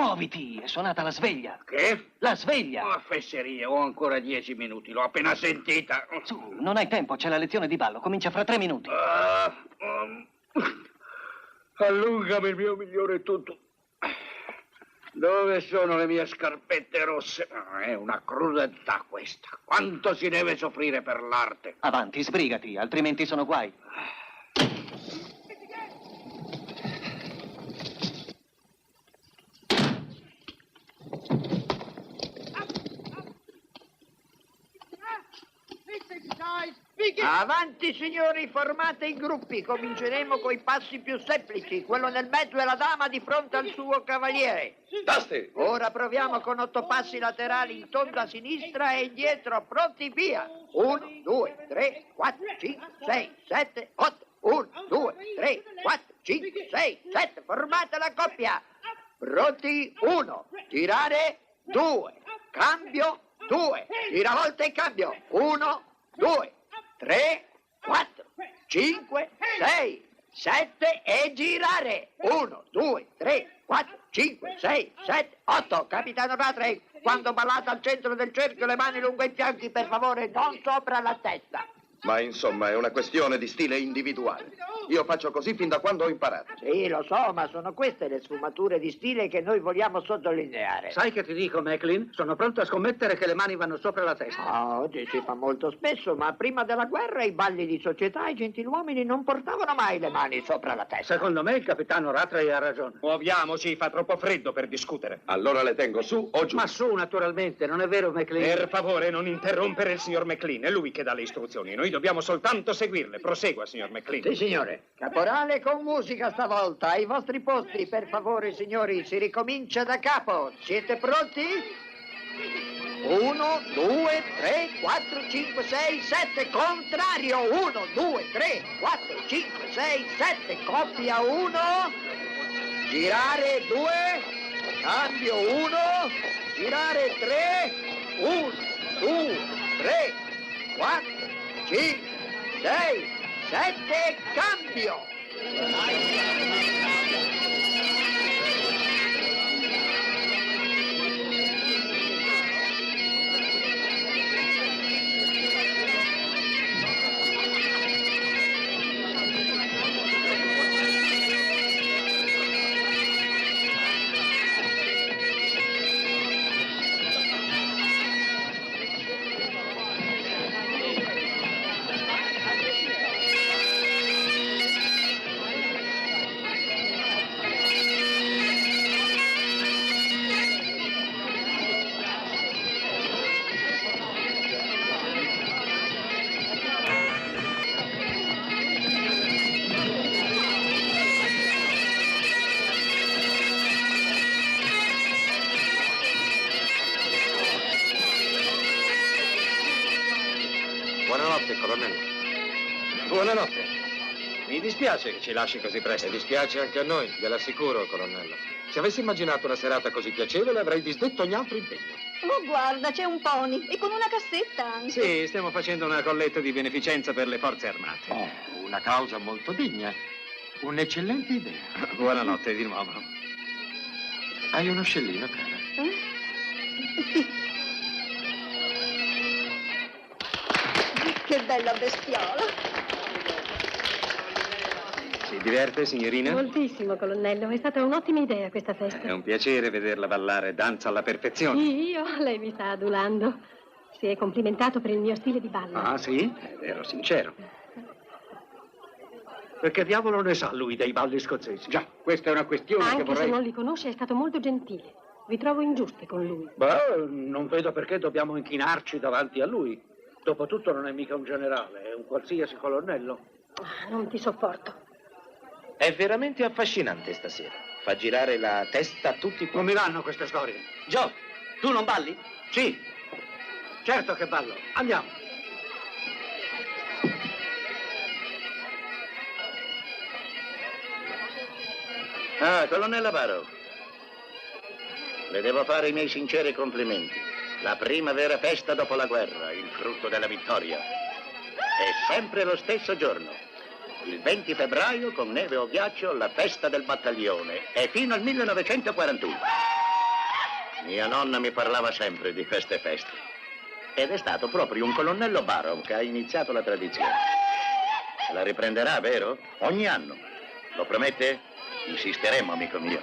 Muoviti, è suonata la sveglia. Che? La sveglia. Oh, fesserie, ho ancora 10 minuti, l'ho appena sentita. Su, non hai tempo, c'è la lezione di ballo, comincia fra 3 minuti. Allungami il mio migliore tutto. Dove sono le mie scarpette rosse? È una crudeltà questa. Quanto si deve soffrire per l'arte? Avanti, sbrigati, altrimenti sono guai. Avanti signori, formate i gruppi. Cominceremo coi passi più semplici. Quello nel mezzo è la dama di fronte al suo cavaliere. Tasti! Ora proviamo con 8 passi laterali in tondo a sinistra e indietro. Pronti, via! 1, 2, 3, 4, 5, 6, 7, 8. 1, 2, 3, 4, 5, 6, 7. Formate la coppia. Pronti? 1. Girare. 2. Cambio. 2. Giravolta e cambio. 1, 2, 3, 4, 5, 6, 7 e girare. 1, 2, 3, 4, 5, 6, 7, 8. Capitano Rattray, quando ballate al centro del cerchio, le mani lungo i fianchi, per favore, non sopra la testa. Ma insomma è una questione di stile individuale. Io faccio così fin da quando ho imparato. Sì, lo so, ma sono queste le sfumature di stile che noi vogliamo sottolineare. Sai che ti dico, Macklin? Sono pronto a scommettere che le mani vanno sopra la testa. Ah, oggi si fa molto spesso, ma prima della guerra i balli di società i gentiluomini non portavano mai le mani sopra la testa. Secondo me il capitano Rattray ha ragione. Muoviamoci, fa troppo freddo per discutere. Allora le tengo su o giù? Ma su, naturalmente, non è vero, Macklin? Per favore, non interrompere il signor Macklin, è lui che dà le istruzioni. Noi dobbiamo soltanto seguirle. Prosegua, signor Macklin. Sì, signore. Caporale con musica stavolta. Ai vostri posti, per favore, signori. Si ricomincia da capo. Siete pronti? 1, 2, 3, 4, 5, 6, 7. Contrario. 1, 2, 3, 4, 5, 6, 7. Coppia 1. Girare 2. Cambio 1. Girare 3. 1, 2, 3, 4, 5, 6, 7, cambio! Buonanotte, colonnello. Buonanotte. Mi dispiace che ci lasci così presto. E dispiace anche a noi, gliel'assicuro, colonnello. Se avessi immaginato una serata così piacevole avrei disdetto ogni altro impegno. Oh, guarda, c'è un pony e con una cassetta anche. Sì, stiamo facendo una colletta di beneficenza per le forze armate. Oh, una causa molto degna. Un'eccellente idea. Buonanotte di nuovo. Hai uno scellino, cara? Sì. Che bella bestiola. Si diverte, signorina? Moltissimo, colonnello. È stata un'ottima idea questa festa. È un piacere vederla ballare danza alla perfezione. Io? Lei mi sta adulando. Si è complimentato per il mio stile di ballo. Ah, sì? Ero sincero. Perché diavolo ne sa lui dei balli scozzesi? Già, questa è una questione Anche che vorrei... se non li conosce, è stato molto gentile. Vi trovo ingiusti con lui. Beh, non vedo perché dobbiamo inchinarci davanti a lui. Dopotutto non è mica un generale, è un qualsiasi colonnello. Non ti sopporto. È veramente affascinante stasera. Fa girare la testa a tutti. Non mi vanno queste storie. Joe, tu non balli? Sì, certo che ballo. Andiamo. Ah, colonnella Barrow. Le devo fare i miei sinceri complimenti. La prima vera festa dopo la guerra, il frutto della vittoria. È sempre lo stesso giorno. Il 20 febbraio, con neve o ghiaccio, la festa del battaglione. E fino al 1941. Mia nonna mi parlava sempre di queste feste. Ed è stato proprio un colonnello Barrow che ha iniziato la tradizione. La riprenderà, vero? Ogni anno. Lo promette? Insisteremo, amico mio.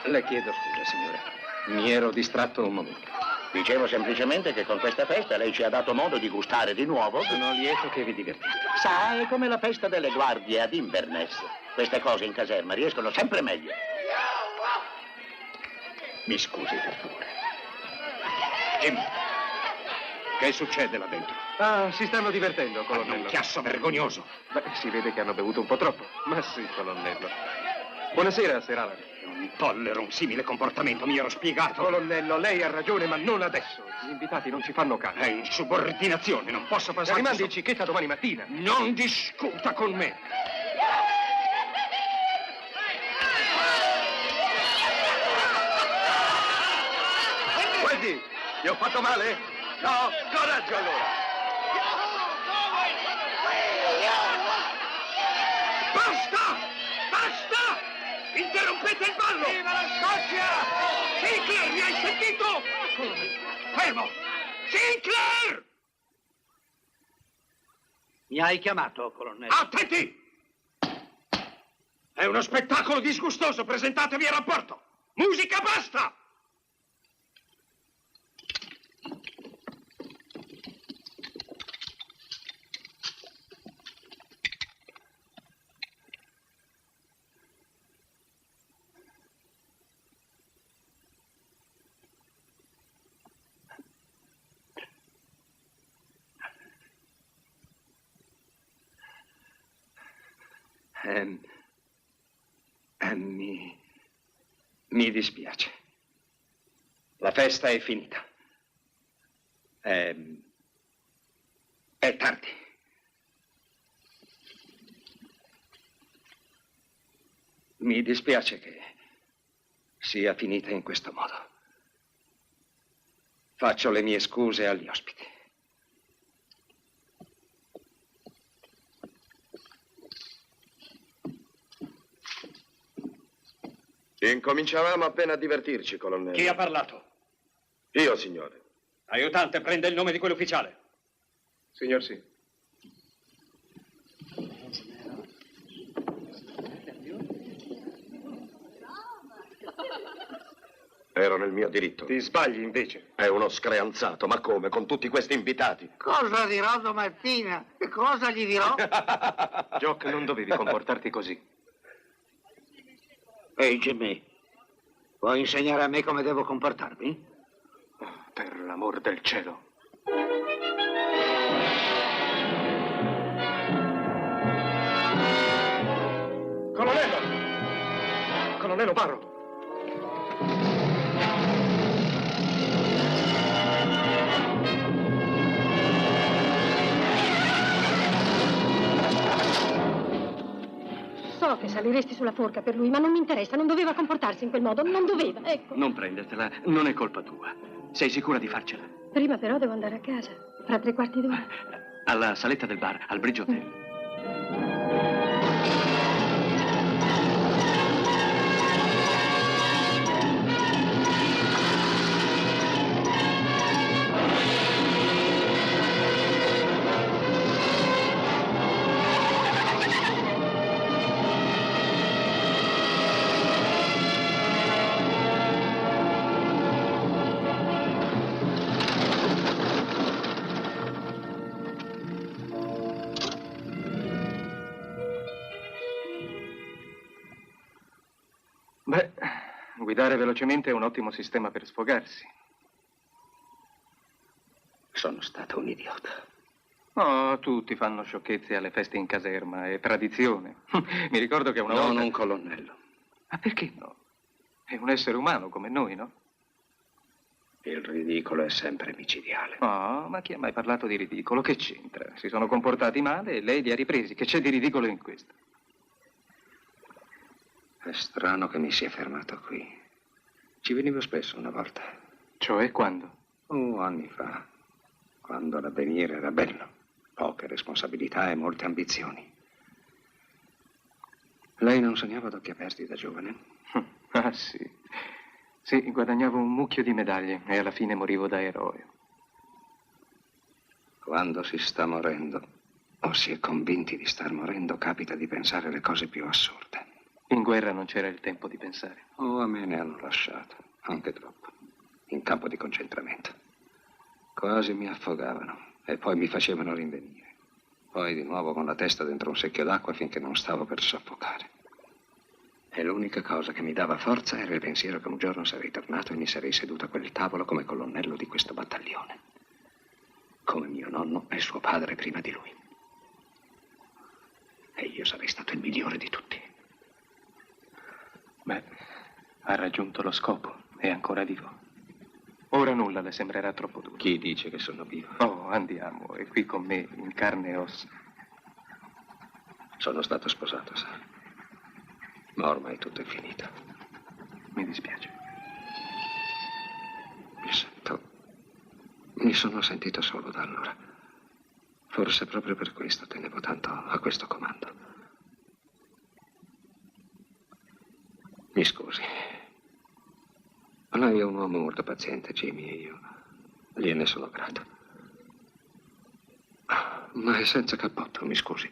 Le chiedo scusa, signore. Mi ero distratto un momento. Dicevo semplicemente che con questa festa lei ci ha dato modo di gustare di nuovo. Sono lieto che vi divertite. Sa, è come la festa delle guardie ad Inverness. Queste cose in caserma riescono sempre meglio. Mi scusi, per favore. Jim, che succede là dentro? Ah, si stanno divertendo, colonnello. Un chiasso vergognoso. Beh, si vede che hanno bevuto un po' troppo. Ma sì, colonnello. Buonasera, Sir Alan. Non tollero un simile comportamento, mi ero spiegato. Colonnello, lei ha ragione, ma non adesso. Gli invitati non ci fanno caso. È insubordinazione, non posso passare... Rimandi in cicchetta domani mattina. Non discuta con me. Guardi, gli ho fatto male? No, coraggio allora. Basta! Basta! Interrompete il ballo! Viva la Scozia! Sinclair, mi hai sentito? Fermo! Sinclair! Mi hai chiamato, colonnello? Attenti! È uno spettacolo disgustoso, presentatevi a rapporto! Musica, basta! Mi dispiace. La festa è finita. È tardi. Mi dispiace che sia finita in questo modo. Faccio le mie scuse agli ospiti. Incominciavamo appena a divertirci, colonnello. Chi ha parlato? Io, signore. Aiutante, prenda il nome di quell'ufficiale. Signor sì. Ero nel mio diritto. Ti sbagli invece. È uno screanzato, ma come? Con tutti questi invitati? Cosa dirò domattina? Che cosa gli dirò? Jock, non dovevi comportarti così. Ehi, Jimmy, vuoi insegnare a me come devo comportarmi? Oh, per l'amor del cielo. Colonnello! Colonnello Barrow! So che saliresti sulla forca per lui, ma non mi interessa, non doveva comportarsi in quel modo, non doveva, ecco. Non prendertela, non è colpa tua. Sei sicura di farcela? Prima però devo andare a casa, fra 3/4 d'ora. Alla saletta del bar, al Bridge Hotel. Beh, guidare velocemente è un ottimo sistema per sfogarsi. Sono stato un idiota. Oh, tutti fanno sciocchezze alle feste in caserma, è tradizione. Mi ricordo che una volta... Non un colonnello. Ma perché no? È un essere umano come noi, no? Il ridicolo è sempre micidiale. Oh, ma chi ha mai parlato di ridicolo? Che c'entra? Si sono comportati male e lei li ha ripresi. Che c'è di ridicolo in questo? È strano che mi sia fermato qui. Ci venivo spesso una volta. Cioè, quando? Anni fa. Quando l'avvenire era bello. Poche responsabilità e molte ambizioni. Lei non sognava ad occhi aperti da giovane? Ah, sì. Sì, guadagnavo un mucchio di medaglie e alla fine morivo da eroe. Quando si sta morendo, o si è convinti di star morendo, capita di pensare le cose più assurde. In guerra non c'era il tempo di pensare. Oh, a me ne hanno lasciato, anche troppo, in campo di concentramento. Quasi mi affogavano e poi mi facevano rinvenire. Poi di nuovo con la testa dentro un secchio d'acqua finché non stavo per soffocare. E l'unica cosa che mi dava forza era il pensiero che un giorno sarei tornato e mi sarei seduto a quel tavolo come colonnello di questo battaglione. Come mio nonno e suo padre prima di lui. E io sarei stato il migliore di tutti. Beh, ha raggiunto lo scopo, è ancora vivo. Ora nulla le sembrerà troppo duro. Chi dice che sono vivo? Oh, andiamo, è qui con me, in carne e ossa. Sono stato sposato, sa. Ma ormai tutto è finito. Mi dispiace. Mi sono sentito solo da allora. Forse proprio per questo tenevo tanto a questo comando. Mi scusi. Lei è un uomo molto paziente, Jimmy, e io gliene sono grato. Ma è senza cappotto, mi scusi.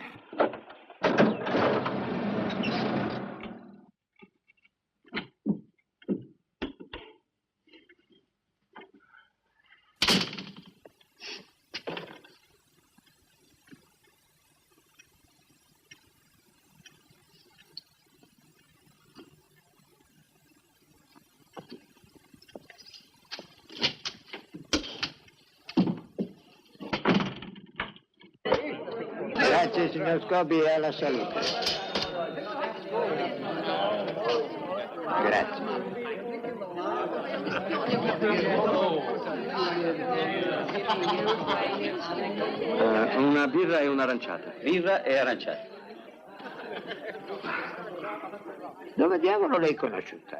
Grazie, signor Scobi, e alla salute. Grazie. Una birra e un'aranciata. Birra e aranciata. Dove diavolo l'hai conosciuta?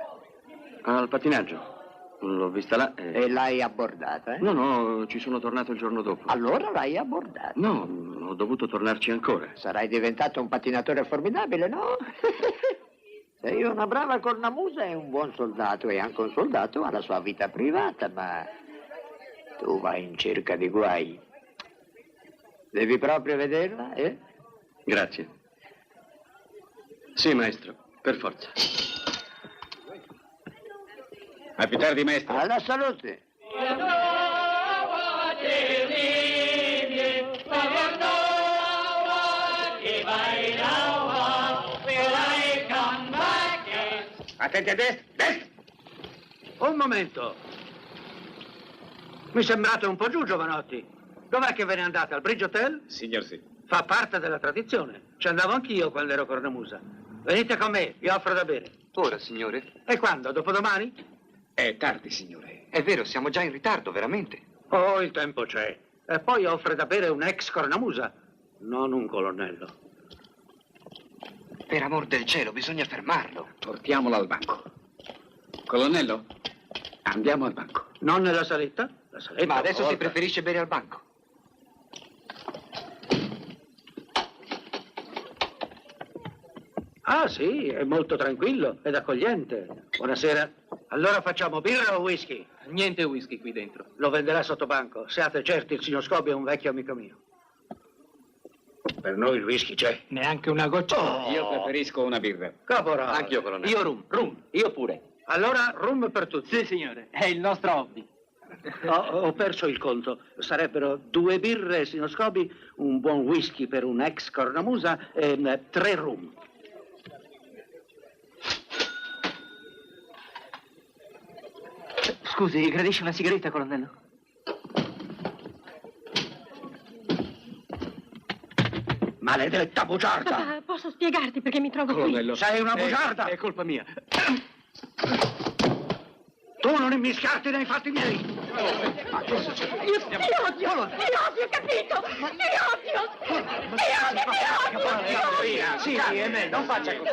Al pattinaggio. L'ho vista là. E l'hai abbordata, eh? No, ci sono tornato il giorno dopo. Allora l'hai abbordata? No, ho dovuto tornarci ancora. Sarai diventato un pattinatore formidabile, no? Sei una brava cornamusa e un buon soldato, e anche un soldato ha la sua vita privata, ma tu vai in cerca di guai. Devi proprio vederla, eh? Grazie. Sì, maestro, per forza. A più tardi, maestro. Alla salute. Attenti a destra, destra! Un momento. Mi sembrate un po' giù, giovanotti. Dov'è che ve ne andate? Al Bridge Hotel? Signor sì. Fa parte della tradizione. Ci andavo anch'io quando ero cornamusa. Venite con me, vi offro da bere. Ora, signore? E quando? Dopodomani? È tardi, signore. È vero, siamo già in ritardo, veramente. Oh, il tempo c'è. E poi offre da bere un ex cornamusa, non un colonnello. Per amor del cielo, bisogna fermarlo. Portiamolo al banco. Colonnello, andiamo al banco. Non nella saletta? La saletta. Ma adesso volta. si preferisce bere al banco. Ah, sì, è molto tranquillo ed accogliente. Buonasera. Allora facciamo birra o whisky? Niente whisky qui dentro. Lo venderà sotto banco. Siate certi, il signor Scobi è un vecchio amico mio. Per noi il whisky c'è. Neanche una goccia. Io preferisco una birra. Caporale. Anch'io, colonnello. Io rum. Io pure. Allora, rum per tutti. Sì, signore. È il nostro hobby. Ho perso il conto. Sarebbero 2 birre, signor Scobi, un buon whisky per un ex cornamusa e 3 rum. Scusi, gradisce una sigaretta, colonnello? Maledetta bugiarda! Papà, posso spiegarti perché mi trovo Colonnello. Sei una bugiarda! È colpa mia. Tu non immischiarti nei fatti miei! Ma che succede? Io ti odio, capito? Ti odio! Sì, è meglio. Non faccia così.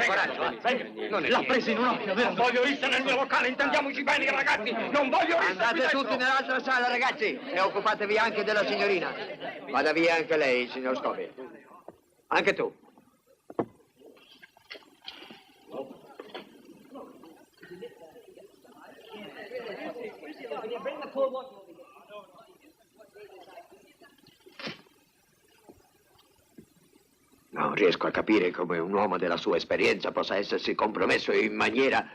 Coraggio, vai. L'ha presa in un occhio, vero? Non voglio rissa nel mio locale, intendiamoci bene, ragazzi! Non voglio rissa! Andate tutti nell'altra sala, ragazzi, e occupatevi anche della signorina. Vada via anche lei, signor Scobi. Anche tu. Non riesco a capire come un uomo della sua esperienza possa essersi compromesso in maniera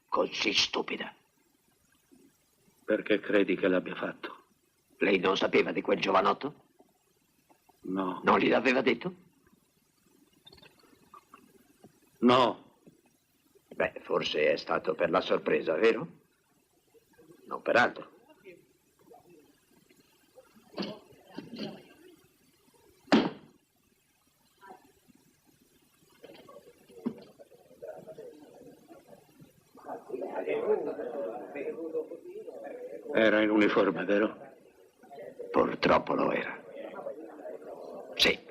così stupida. Perché credi che l'abbia fatto? Lei non sapeva di quel giovanotto? No. Non gliel'aveva detto? No. Beh, forse è stato per la sorpresa, vero? Non per altro. Era in uniforme, vero? Purtroppo lo era. Sì.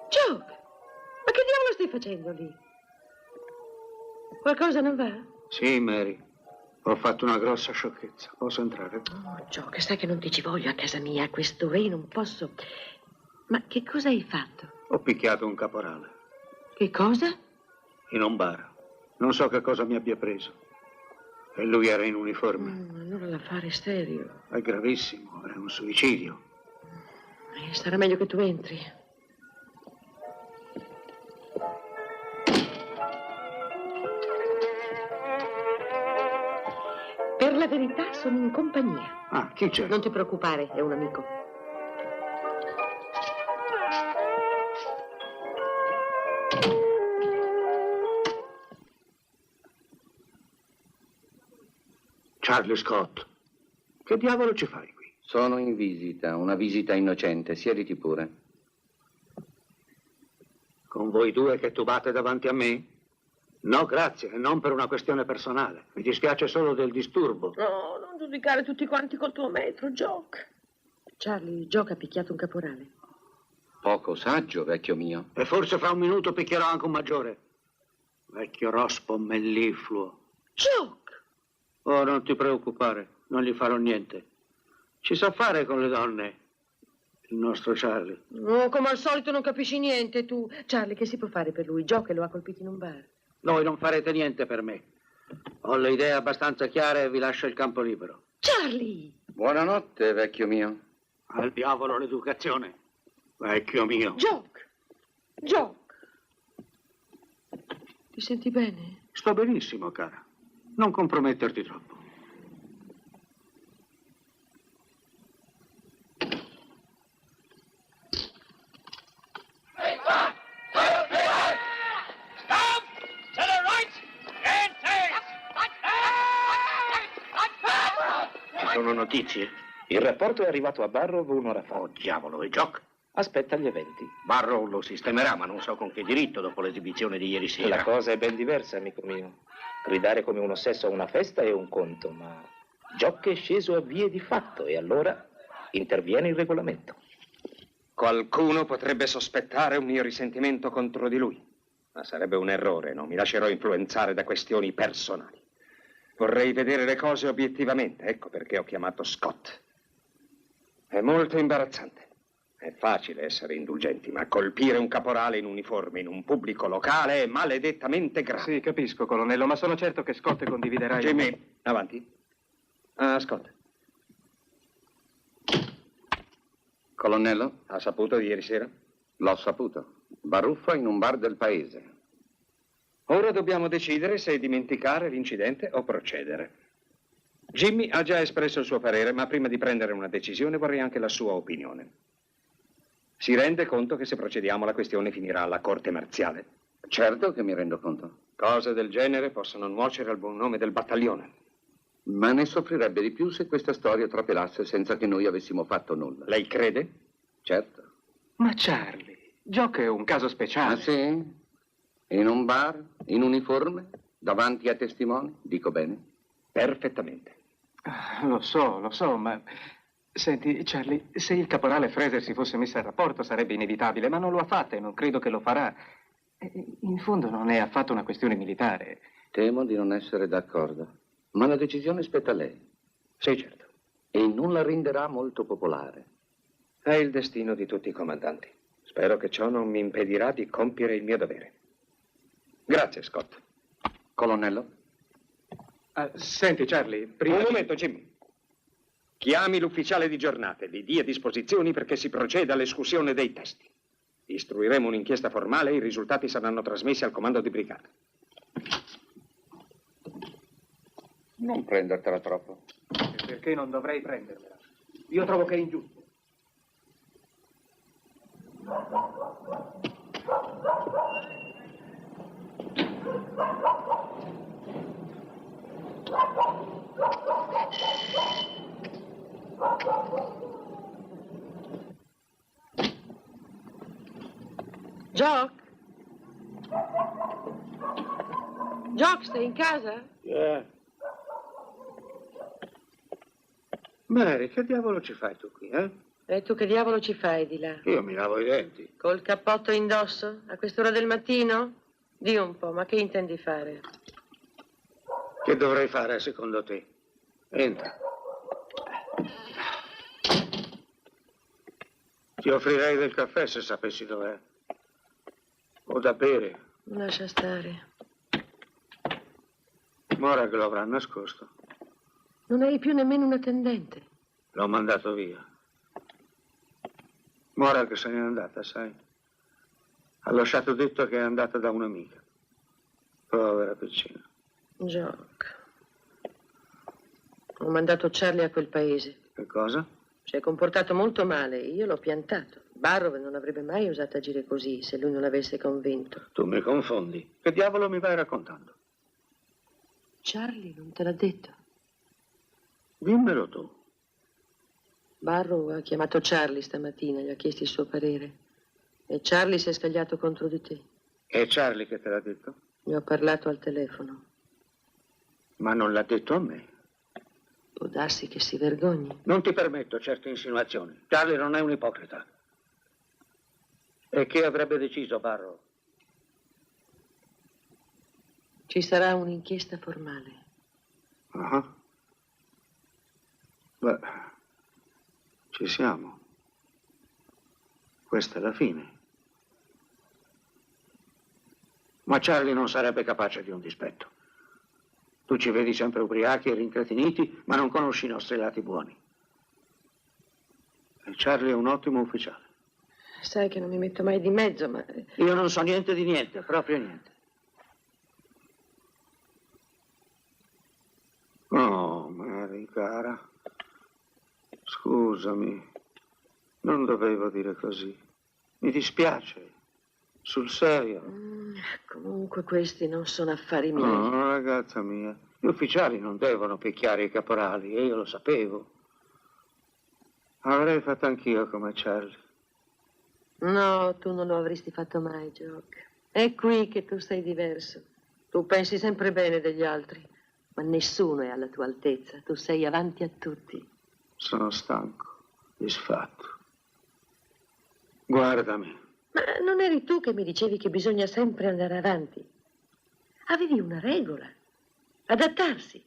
Joe, ma che diavolo stai facendo lì? Qualcosa non va? Sì, Mary. Ho fatto una grossa sciocchezza. Posso entrare? Oh, Joe, che sai che non ti ci voglio a casa mia a quest'ora, io non posso. Ma che cosa hai fatto? Ho picchiato un caporale. Che cosa? In un bar. Non so che cosa mi abbia preso. E lui era in uniforme. Allora l'affare è serio. È gravissimo, è un suicidio. Sarà meglio che tu entri. Per la verità sono in compagnia. Ah, chi c'è? Non ti preoccupare, è un amico. Charlie Scott. Che diavolo ci fai qui? Sono in visita, una visita innocente. Siediti pure. Con voi due che tubate davanti a me? No, grazie, non per una questione personale. Mi dispiace solo del disturbo. No, non giudicare tutti quanti col tuo metro, Jock. Charlie, Jock ha picchiato un caporale. Poco saggio, vecchio mio. E forse fra un minuto picchierò anche un maggiore. Vecchio rospo mellifluo. Jock! Oh, non ti preoccupare, non gli farò niente. Ci sa fare con le donne, il nostro Charlie. Oh, come al solito non capisci niente tu. Charlie, che si può fare per lui? Jock lo ha colpito in un bar. Voi non farete niente per me. Ho le idee abbastanza chiare e vi lascio il campo libero. Charlie! Buonanotte, vecchio mio. Al diavolo l'educazione, vecchio mio. Jock! Jock! Ti senti bene? Sto benissimo, cara. Non comprometterti troppo. Ci sono notizie? Il rapporto è arrivato a Barrow un'ora fa. Oh, diavolo, e Jock? Aspetta gli eventi. Barrow lo sistemerà, ma non so con che diritto dopo l'esibizione di ieri sera. La cosa è ben diversa, amico mio. Gridare come un ossesso a una festa è un conto, ma Jock è sceso a vie di fatto e allora interviene il regolamento. Qualcuno potrebbe sospettare un mio risentimento contro di lui, ma sarebbe un errore, non mi lascerò influenzare da questioni personali. Vorrei vedere le cose obiettivamente, ecco perché ho chiamato Scott. È molto imbarazzante. È facile essere indulgenti, ma colpire un caporale in uniforme in un pubblico locale è maledettamente grave. Sì, capisco, colonnello, ma sono certo che Scott condividerà... Jimmy, avanti. Ah, Scott. Colonnello? Ha saputo di ieri sera? L'ho saputo. Baruffa in un bar del paese. Ora dobbiamo decidere se dimenticare l'incidente o procedere. Jimmy ha già espresso il suo parere, ma prima di prendere una decisione vorrei anche la sua opinione. Si rende conto che se procediamo la questione finirà alla corte marziale? Certo che mi rendo conto. Cose del genere possono nuocere al buon nome del battaglione. Ma ne soffrirebbe di più se questa storia trapelasse senza che noi avessimo fatto nulla. Lei crede? Certo. Ma Charlie, Jock è un caso speciale. Ah, sì? In un bar, in uniforme, davanti a testimoni? Dico bene? Perfettamente. Lo so, ma... Senti, Charlie, se il caporale Fraser si fosse messo a rapporto sarebbe inevitabile, ma non lo ha fatto e non credo che lo farà. In fondo non è affatto una questione militare. Temo di non essere d'accordo. Ma la decisione spetta a lei. Sì, certo. E non la renderà molto popolare. È il destino di tutti i comandanti. Spero che ciò non mi impedirà di compiere il mio dovere. Grazie, Scott. Colonnello? Senti, Charlie, prima... Un momento, Jimmy. Chiami l'ufficiale di giornata e gli dia disposizioni perché si proceda all'escussione dei testi. Istruiremo un'inchiesta formale e i risultati saranno trasmessi al comando di brigata. Non prendertela troppo. E perché non dovrei prendermela? Io trovo che è ingiusto. Jock? Jock, stai in casa? Mary, che diavolo ci fai tu qui, eh? E tu che diavolo ci fai di là? Io mi lavo i denti. Col cappotto indosso? A quest'ora del mattino? Di un po', ma che intendi fare? Che dovrei fare secondo te? Entra. Ti offrirei del caffè se sapessi dov'è. O da bere. Lascia stare. Ora che lo avrà nascosto. Non hai più nemmeno un attendente. L'ho mandato via. Ora che se n'è andata, sai. Ha lasciato detto che è andata da un'amica. Povera piccina. Jock. Ho mandato Charlie a quel paese. Che cosa? Si è comportato molto male. Io l'ho piantato. Barrow non avrebbe mai osato agire così se lui non l'avesse convinto. Tu mi confondi. Che diavolo mi vai raccontando? Charlie non te l'ha detto. Dimmelo tu. Barrow ha chiamato Charlie stamattina, gli ha chiesto il suo parere. E Charlie si è scagliato contro di te. È Charlie che te l'ha detto? Ne ho parlato al telefono. Ma non l'ha detto a me. Può darsi che si vergogni. Non ti permetto certe insinuazioni. Charlie non è un ipocrita. E che avrebbe deciso Barrow? Ci sarà un'inchiesta formale. Ah. Beh, ci siamo. Questa è la fine. Ma Charlie non sarebbe capace di un dispetto. Tu ci vedi sempre ubriachi e rincretiniti, ma non conosci i nostri lati buoni. E Charlie è un ottimo ufficiale. Sai che non mi metto mai di mezzo, ma... Io non so niente di niente, proprio niente. Oh, Mary, cara. Scusami. Non dovevo dire così. Mi dispiace. Sul serio. Comunque questi non sono affari miei. No, ragazza mia. Gli ufficiali non devono picchiare i caporali e io lo sapevo. Avrei fatto anch'io come Charlie. No, tu non lo avresti fatto mai, Jock. È qui che tu sei diverso. Tu pensi sempre bene degli altri, ma nessuno è alla tua altezza. Tu sei avanti a tutti. Sono stanco, disfatto. Guardami. Ma non eri tu che mi dicevi che bisogna sempre andare avanti? Avevi una regola. Adattarsi.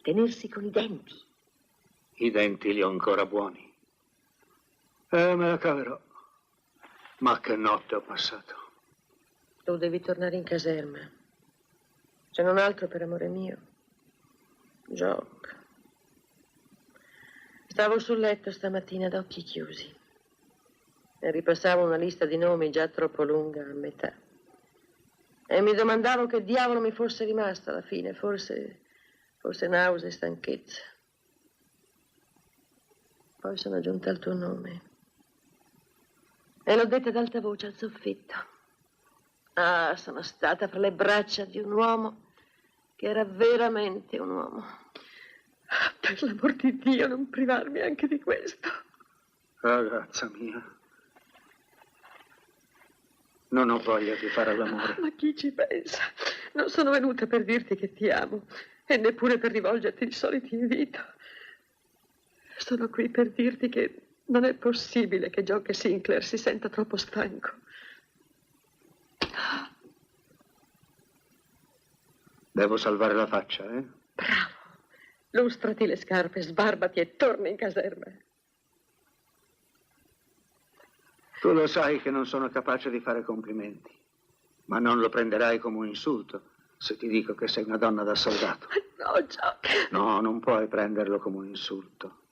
Tenersi con i denti. I denti li ho ancora buoni. Me la caverò. Ma che notte ho passato. Tu devi tornare in caserma. Se non altro per amore mio. Jock. Stavo sul letto stamattina ad occhi chiusi. E ripassavo una lista di nomi già troppo lunga a metà. E mi domandavo che diavolo mi fosse rimasto alla fine. Forse nausea e stanchezza. Poi sono giunta al tuo nome. E l'ho detta ad alta voce al soffitto. Ah, sono stata fra le braccia di un uomo che era veramente un uomo. Per l'amor di Dio, non privarmi anche di questo. Ragazza mia. Non ho voglia di fare l'amore. Ma chi ci pensa? Non sono venuta per dirti che ti amo e neppure per rivolgerti il solito invito. Sono qui per dirti che non è possibile che Jock Sinclair si senta troppo stanco. Devo salvare la faccia, eh? Bravo. Lustrati le scarpe, sbarbati e torna in caserma. Tu lo sai che non sono capace di fare complimenti, ma non lo prenderai come un insulto se ti dico che sei una donna da soldato. No, Jock. No, non puoi prenderlo come un insulto.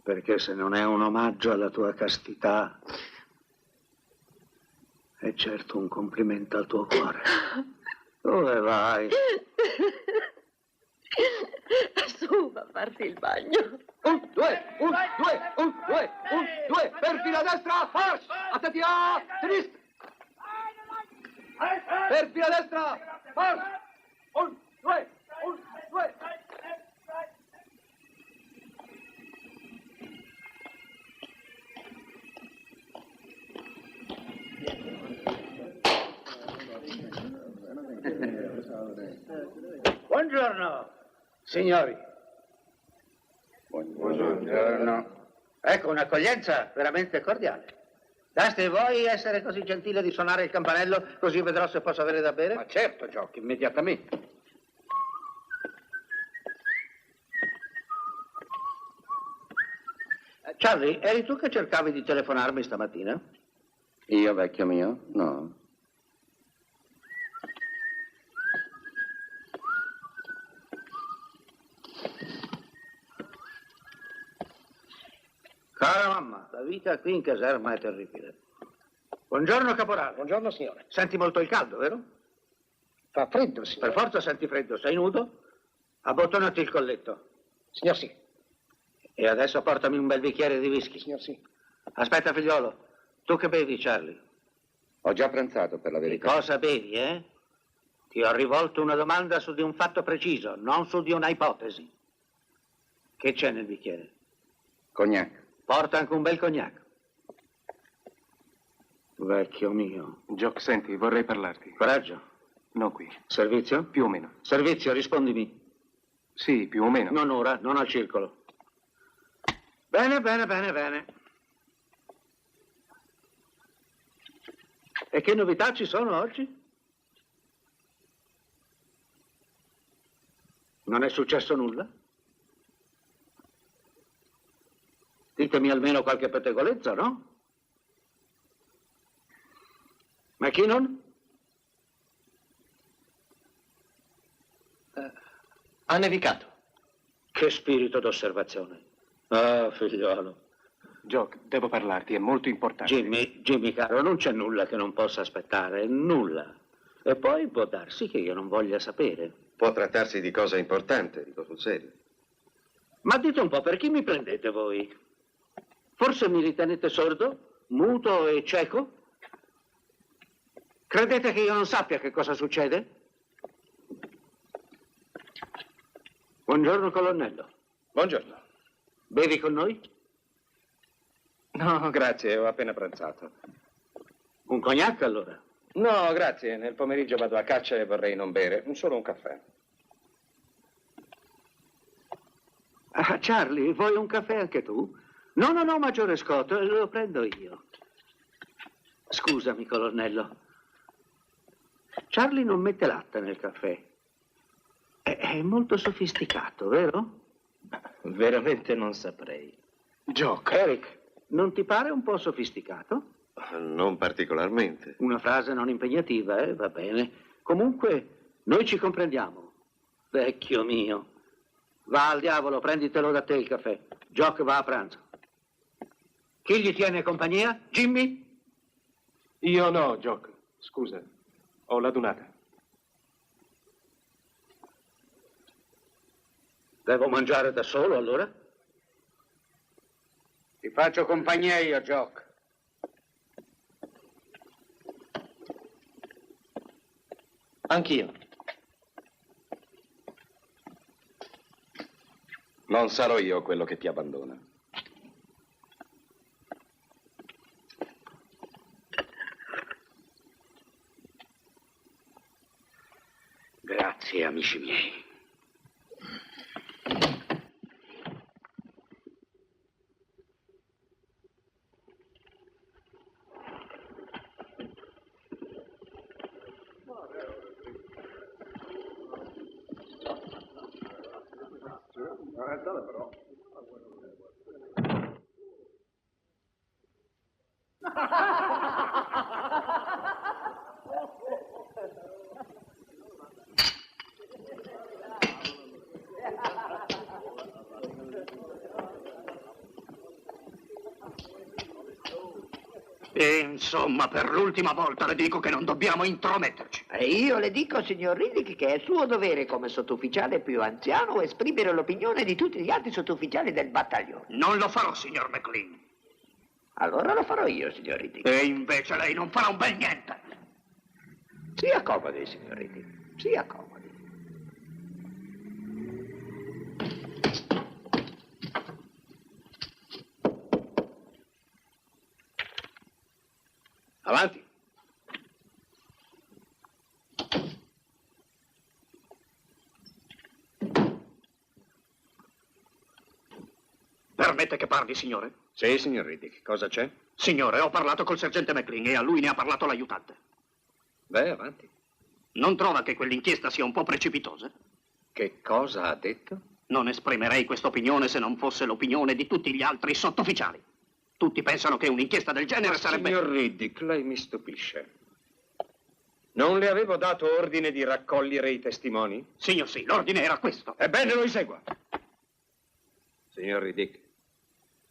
Perché se non è un omaggio alla tua castità, è certo un complimento al tuo cuore. Dove vai? Su, va a farti il bagno. 1, 2, 1, 2, 1, 2, 1, 2, per fila destra, marcia! Attenti a sinistra! Per fila destra, marcia! 1, 2, 1, 2. Buongiorno, signori. Buongiorno. Ecco, un'accoglienza veramente cordiale. Basti voi essere così gentile di suonare il campanello, così vedrò se posso avere da bere? Ma certo, Jock, immediatamente. Charlie, eri tu che cercavi di telefonarmi stamattina? Io, vecchio mio? No. Cara mamma, la vita qui in caserma è terribile. Buongiorno, caporale. Buongiorno, signore. Senti molto il caldo, vero? Fa freddo, signore. Per forza senti freddo. Sei nudo? Abbottonati il colletto. Signor sì. E adesso portami un bel bicchiere di whisky. Signor sì. Aspetta, figliolo. Tu che bevi, Charlie? Ho già pranzato, per la Che verità. cosa bevi, eh? Ti ho rivolto una domanda su di un fatto preciso, non su di una ipotesi. Che c'è nel bicchiere? Cognac. Porta anche un bel cognac. Vecchio mio. Jock, senti, vorrei parlarti. Coraggio. No, qui. Servizio? Più o meno. Servizio, rispondimi. Sì, più o meno. Non ora, non al circolo. Bene, bene, bene, bene. E che novità ci sono oggi? Non è successo nulla? Ditemi almeno qualche pettegolezza, no? McKinnon? Ha nevicato. Che spirito d'osservazione. Ah, figliolo. Jock, devo parlarti, è molto importante. Jimmy, caro, non c'è nulla che non possa aspettare, nulla. E poi può darsi che io non voglia sapere. Può trattarsi di cosa importante, dico sul serio. Ma dite un po', per chi mi prendete voi? Forse mi ritenete sordo, muto e cieco? Credete che io non sappia che cosa succede? Buongiorno, colonnello. Buongiorno. Bevi con noi? No, grazie, ho appena pranzato. Un cognac, allora? No, grazie, nel pomeriggio vado a caccia e vorrei non bere, solo un caffè. Ah, Charlie, vuoi un caffè anche tu? No, maggiore Scott, lo prendo io. Scusami, colonnello. Charlie non mette latte nel caffè. È molto sofisticato, vero? Veramente non saprei. Jock. Eric, non ti pare un po' sofisticato? Non particolarmente. Una frase non impegnativa, va bene. Comunque, noi ci comprendiamo. Vecchio mio. Va al diavolo, prenditelo da te il caffè. Jock va a pranzo. Chi gli tiene compagnia? Jimmy? Io no, Jock. Scusa, ho la dunata. Devo mangiare da solo, allora? Ti faccio compagnia io, Jock. Anch'io. Non sarò io quello che ti abbandona. Grazie, amici miei. però. E insomma, per l'ultima volta le dico che non dobbiamo intrometterci. E io le dico, signor Riddick, che è suo dovere come sottufficiale più anziano esprimere l'opinione di tutti gli altri sottufficiali del battaglione. Non lo farò, signor McLean. Allora lo farò io, signor Riddick. E invece lei non farà un bel niente. Si accomodi, signor Riddick, si accomodi. Avanti. Permette che parli, signore? Sì, signor Riddick. Cosa c'è? Signore, ho parlato col sergente McLean e a lui ne ha parlato l'aiutante. Beh, avanti. Non trova che quell'inchiesta sia un po' precipitosa? Che cosa ha detto? Non esprimerei questa opinione se non fosse l'opinione di tutti gli altri sottufficiali. Tutti pensano che un'inchiesta del genere sarebbe... Signor Riddick, lei mi stupisce. Non le avevo dato ordine di raccogliere i testimoni? Signor sì, l'ordine era questo. Ebbene, lo esegua. Signor Riddick,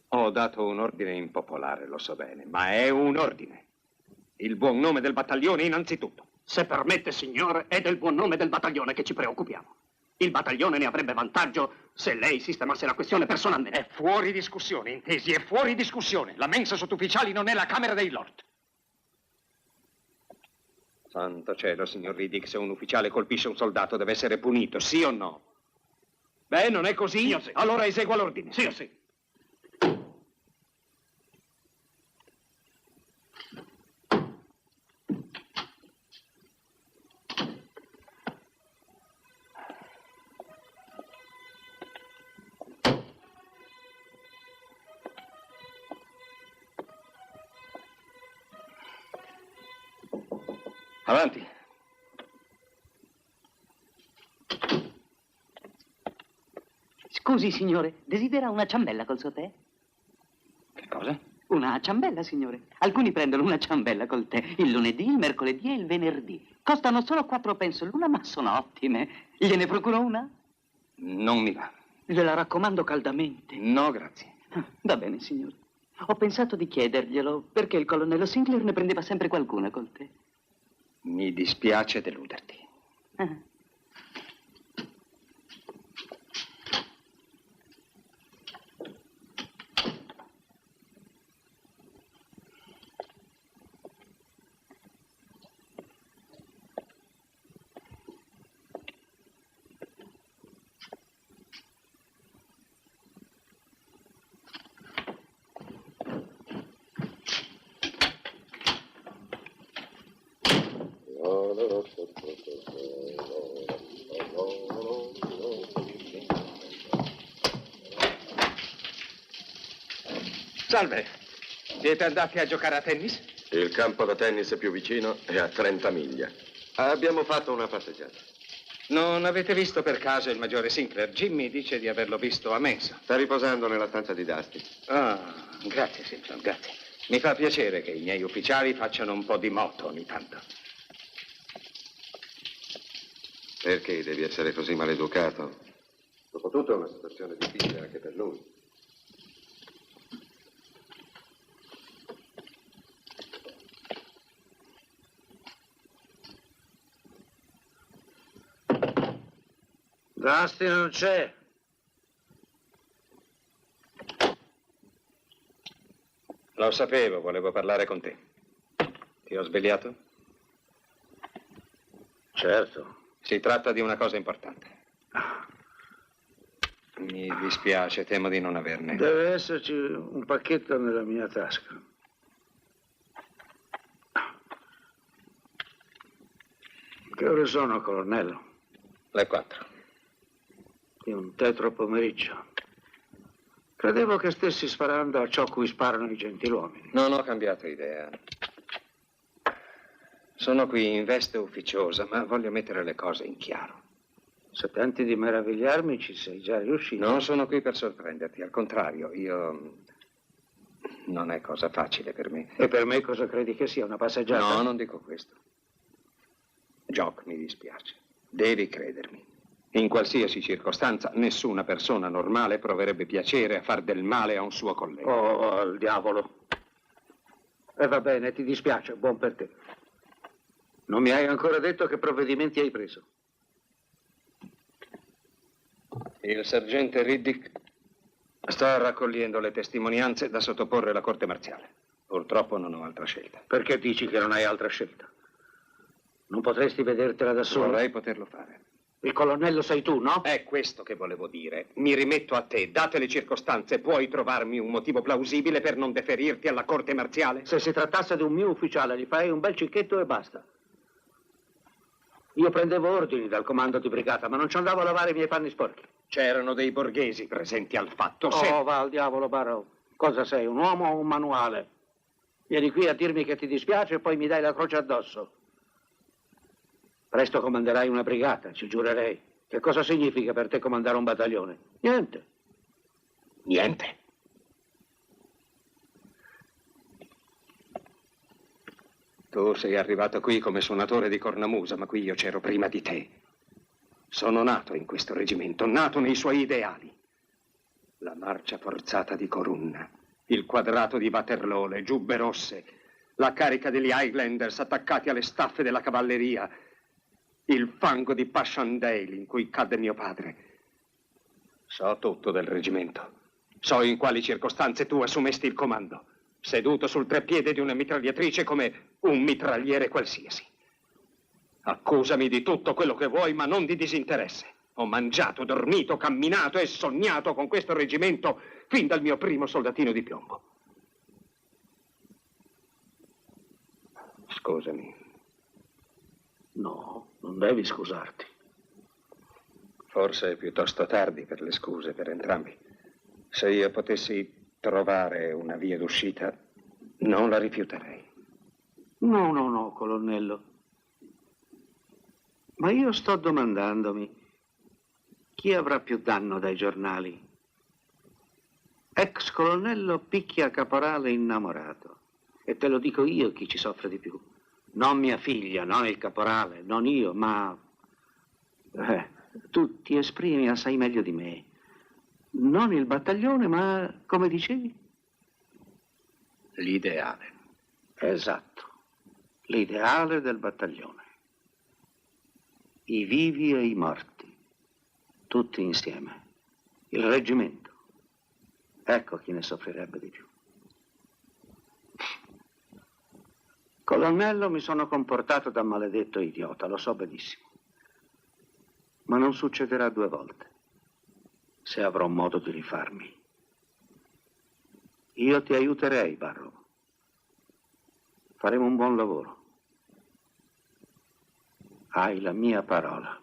ho dato un ordine impopolare, lo so bene, ma è un ordine. Il buon nome del battaglione innanzitutto. Se permette, signore, è del buon nome del battaglione che ci preoccupiamo. Il battaglione ne avrebbe vantaggio se lei sistemasse la questione personalmente. È fuori discussione, intesi, è fuori discussione. La mensa sottufficiali non è la Camera dei Lord. Santo cielo, signor Riddick, se un ufficiale colpisce un soldato deve essere punito, sì o no? Beh, non è così? Signor sì. Allora esegua l'ordine. Signor sì. Avanti. Scusi, signore, desidera una ciambella col suo tè? Che cosa? Una ciambella, signore. Alcuni prendono una ciambella col tè il lunedì, il mercoledì e il venerdì. Costano solo 4 pence l'una, ma sono ottime. Gliene procuro una? Non mi va. Gliela raccomando caldamente. No, grazie. Va bene, signore. Ho pensato di chiederglielo perché il colonnello Sinclair ne prendeva sempre qualcuna col tè. Mi dispiace deluderti. Salve, siete andati a giocare a tennis? Il campo da tennis più vicino è a 30 miglia. Abbiamo fatto una passeggiata. Non avete visto per caso il maggiore Sinclair? Jimmy dice di averlo visto a mensa. Sta riposando nella stanza di Dusty. Ah, grazie, Simpson, grazie. Mi fa piacere che i miei ufficiali facciano un po' di moto ogni tanto. Perché devi essere così maleducato? Dopotutto è una situazione difficile anche per lui. Dusty non c'è. Lo sapevo, volevo parlare con te. Ti ho svegliato? Certo. Si tratta di una cosa importante. Mi dispiace, temo di non averne. Deve esserci un pacchetto nella mia tasca. Che ore sono, colonnello? Le 4. Di un tetro pomeriggio. Credevo che stessi sparando a ciò cui sparano i gentiluomini. Non ho cambiato idea. Sono qui in veste ufficiosa, ma voglio mettere le cose in chiaro. Se tenti di meravigliarmi, ci sei già riuscito. Non sono qui per sorprenderti, al contrario, non è cosa facile per me. E per me cosa credi che sia, una passeggiata? No, non dico questo. Jock, mi dispiace. Devi credermi. In qualsiasi circostanza, nessuna persona normale proverebbe piacere a far del male a un suo collega. Oh, al diavolo. E va bene, ti dispiace, buon per te. Non mi hai ancora detto che provvedimenti hai preso. Il sergente Riddick sta raccogliendo le testimonianze da sottoporre alla corte marziale. Purtroppo non ho altra scelta. Perché dici che non hai altra scelta? Non potresti vedertela da solo? Vorrei poterlo fare. Il colonnello sei tu, no? È questo che volevo dire. Mi rimetto a te. Date le circostanze, puoi trovarmi un motivo plausibile per non deferirti alla corte marziale? Se si trattasse di un mio ufficiale, gli farei un bel cicchetto e basta. Io prendevo ordini dal comando di brigata, ma non ci andavo a lavare i miei panni sporchi. C'erano dei borghesi presenti al fatto. Oh, va al diavolo, Barrow. Cosa sei, un uomo o un manuale? Vieni qui a dirmi che ti dispiace e poi mi dai la croce addosso. Presto comanderai una brigata, ci giurerei. Che cosa significa per te comandare un battaglione? Niente. Niente? Tu sei arrivato qui come suonatore di cornamusa, ma qui io c'ero prima di te. Sono nato in questo reggimento, nato nei suoi ideali. La marcia forzata di Corunna, il quadrato di Waterloo, le giubbe rosse, la carica degli Highlanders attaccati alle staffe della cavalleria, il fango di Passchendaele in cui cadde mio padre. So tutto del reggimento. So in quali circostanze tu assumesti il comando, seduto sul treppiede di una mitragliatrice come un mitragliere qualsiasi. Accusami di tutto quello che vuoi, ma non di disinteresse. Ho mangiato, dormito, camminato e sognato con questo reggimento fin dal mio primo soldatino di piombo. Scusami. No, non devi scusarti. Forse è piuttosto tardi per le scuse per entrambi. Se io potessi trovare una via d'uscita, non la rifiuterei. No, colonnello. Ma io sto domandandomi chi avrà più danno dai giornali? Ex colonnello picchia caporale innamorato. E te lo dico io chi ci soffre di più. Non mia figlia, non il caporale, non io, ma... tu ti esprimi assai meglio di me. Non il battaglione, ma, come dicevi? L'ideale. Esatto. L'ideale del battaglione. I vivi e i morti. Tutti insieme. Il reggimento. Ecco chi ne soffrirebbe di più. Colonnello, mi sono comportato da maledetto idiota, lo so benissimo. Ma non succederà 2 volte. Se avrò modo di rifarmi. Io ti aiuterei, Barrow. Faremo un buon lavoro. Hai la mia parola.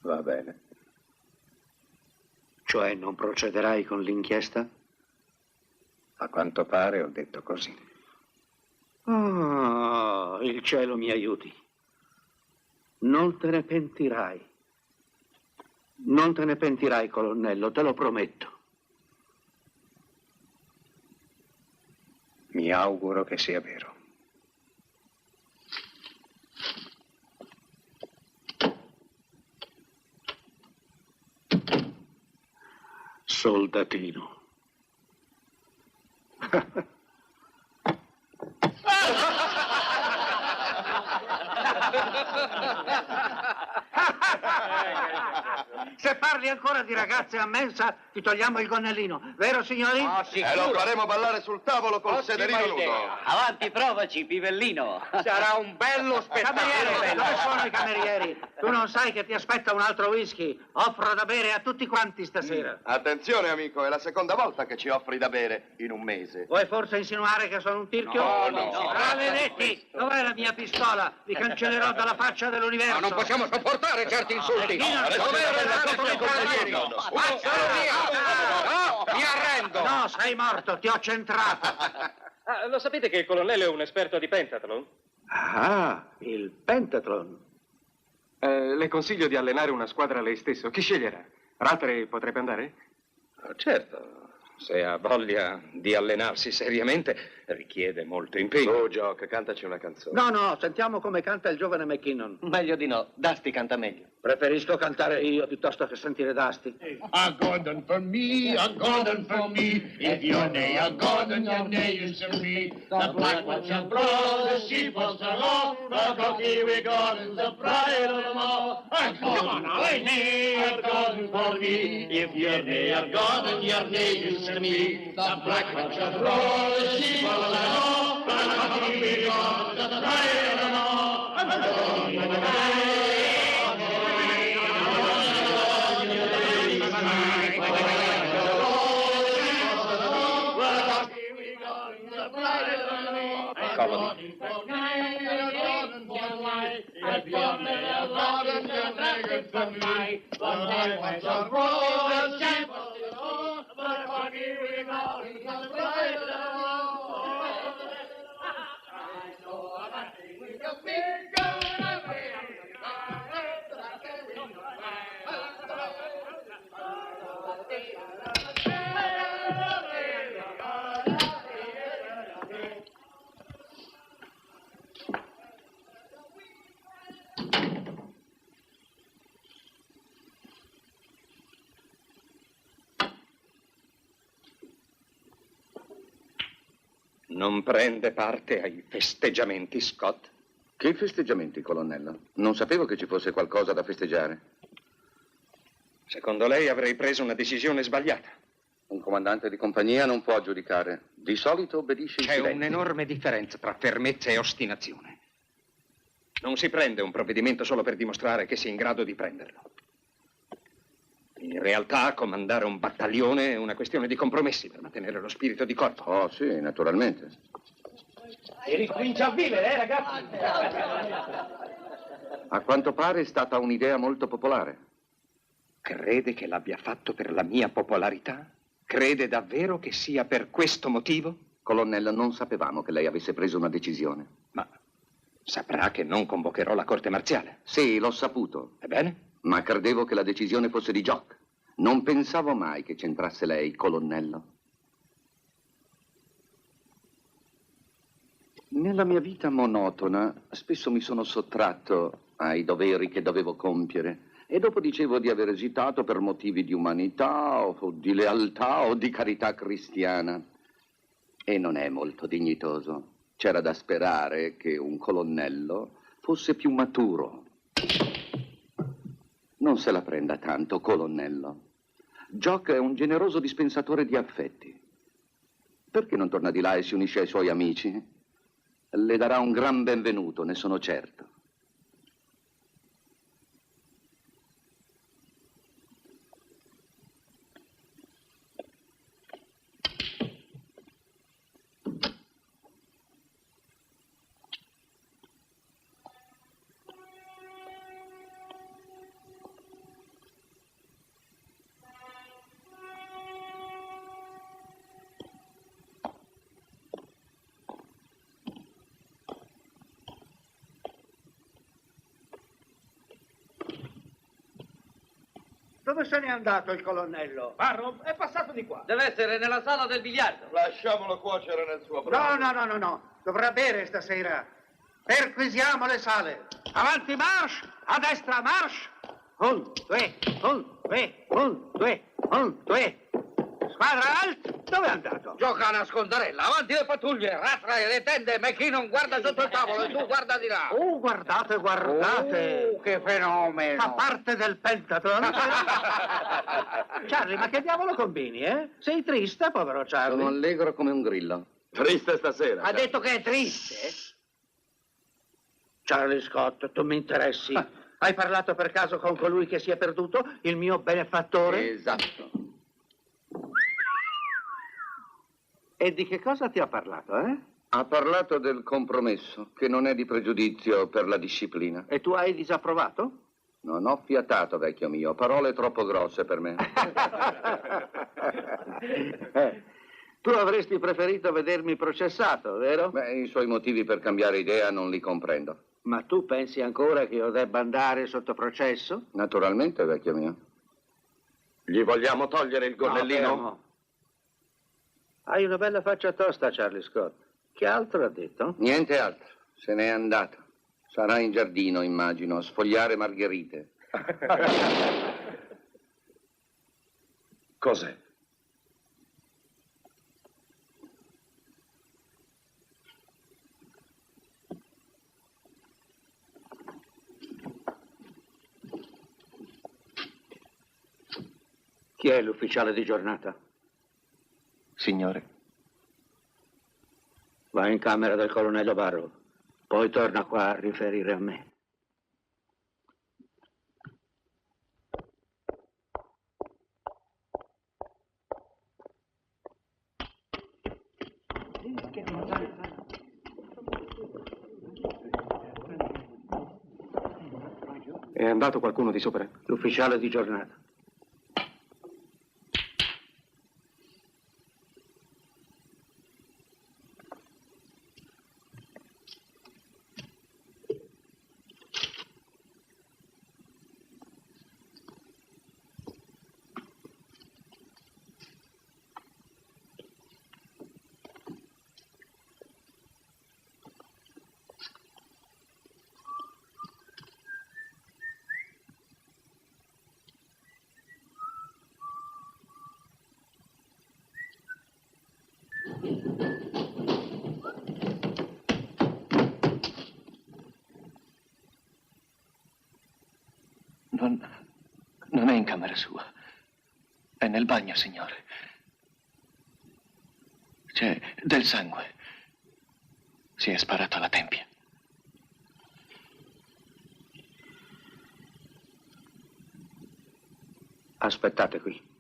Va bene. Cioè non procederai con l'inchiesta? A quanto pare ho detto così. Oh, il cielo mi aiuti. Non te ne pentirai. Non te ne pentirai, colonnello, te lo prometto. Mi auguro che sia vero. Soldatino. Se parli ancora di ragazze a mensa, ti togliamo il gonnellino. Vero, signori? E lo faremo ballare sul tavolo col sederino nudo. Avanti, provaci, pivellino. Sarà un bello spettacolo. Cameriere, dove sono i camerieri? Tu non sai che ti aspetta un altro whisky? Offro da bere a tutti quanti stasera. Attenzione, amico, è la seconda volta che ci offri da bere in un mese. Vuoi forse insinuare che sono un tirchio? No. Maledetti! Dov'è la mia pistola? Vi cancellerò dalla faccia dell'universo. Ma non possiamo sopportare certi insulti. Mi arrendo! No, sei morto, ti ho centrato. Lo sapete che il colonnello è un esperto di pentathlon? Ah, il pentathlon. Le consiglio di allenare una squadra lei stesso. Chi sceglierà? Rattray potrebbe andare? Certo, se ha voglia di allenarsi seriamente, richiede molto impegno. Oh, Jock, cantaci una canzone. No, sentiamo come canta il giovane McKinnon. Meglio di no, Dusty canta meglio. Preferisco cantare io piuttosto che sentire Dusty. A Gordon for me, a Gordon for me. If your day a Gordon, your day is to me. The black one shall blow, the sheep will shall go. The cocky we Gordon's the pride of them all. A Gordon for me, a Gordon for me. If your day a Gordon, your day is to me. The black one shall blow, the sheep will shall go. The cocky we Gordon's the pride of them all. A Gordon for me. Non prende parte ai festeggiamenti, Scott? Che festeggiamenti, colonnello? Non sapevo che ci fosse qualcosa da festeggiare. Secondo lei avrei preso una decisione sbagliata? Un comandante di compagnia non può giudicare. Di solito obbedisce in C'è silenzio. un'enorme differenza tra fermezza e ostinazione. Non si prende un provvedimento solo per dimostrare che si è in grado di prenderlo. In realtà, comandare un battaglione è una questione di compromessi per mantenere lo spirito di corpo. Oh, sì, naturalmente. Si ricomincia a vivere, ragazzi? A quanto pare è stata un'idea molto popolare. Crede che l'abbia fatto per la mia popolarità? Crede davvero che sia per questo motivo? Colonnello, non sapevamo che lei avesse preso una decisione. Ma saprà che non convocherò la corte marziale? Sì, l'ho saputo. Ebbene? Ma credevo che la decisione fosse di Jock. Non pensavo mai che c'entrasse lei, colonnello. Nella mia vita monotona spesso mi sono sottratto ai doveri che dovevo compiere e dopo dicevo di aver esitato per motivi di umanità o di lealtà o di carità cristiana. E non è molto dignitoso. C'era da sperare che un colonnello fosse più maturo. Non se la prenda tanto, colonnello. Jock è un generoso dispensatore di affetti. Perché non torna di là e si unisce ai suoi amici? Le darà un gran benvenuto, ne sono certo. Dove se n'è andato il colonnello? Barro, è passato di qua. Deve essere nella sala del biliardo. Lasciamolo cuocere nel suo brodo. No. Dovrà bere stasera. Perquisiamo le sale. Avanti, march! A destra, march! 1, 2, 1, 2, 1, 2, 1, 2. Squadra, alt! Dove è andato? Gioca a nasconderella, avanti le pattuglie, rastra le tende, ma chi non guarda sotto il tavolo e tu guarda di là. Oh, guardate, guardate. Che fenomeno. Fa parte del Pentaton. Charlie, ma che diavolo combini, eh? Sei triste, povero Charlie? Sono allegro come un grillo. Triste stasera. Ha detto che è triste? Charlie Scott, tu mi interessi. Hai parlato per caso con colui che si è perduto? Il mio benefattore? Esatto. E di che cosa ti ha parlato, eh? Ha parlato del compromesso, che non è di pregiudizio per la disciplina. E tu hai disapprovato? Non ho fiatato, vecchio mio. Parole troppo grosse per me. Tu avresti preferito vedermi processato, vero? Beh, i suoi motivi per cambiare idea non li comprendo. Ma tu pensi ancora che io debba andare sotto processo? Naturalmente, vecchio mio. Gli vogliamo togliere il gonnellino? No. Hai una bella faccia tosta, Charlie Scott. Che altro ha detto? Niente altro. Se n'è andato. Sarà in giardino, immagino, a sfogliare margherite. Cos'è? Chi è l'ufficiale di giornata? Signore. Va in camera del colonnello Barrow, poi torna qua a riferire a me. È andato qualcuno di sopra? L'ufficiale di giornata. Non è in camera sua. È nel bagno, signore. C'è del sangue. Si è sparato alla tempia. Aspettate qui.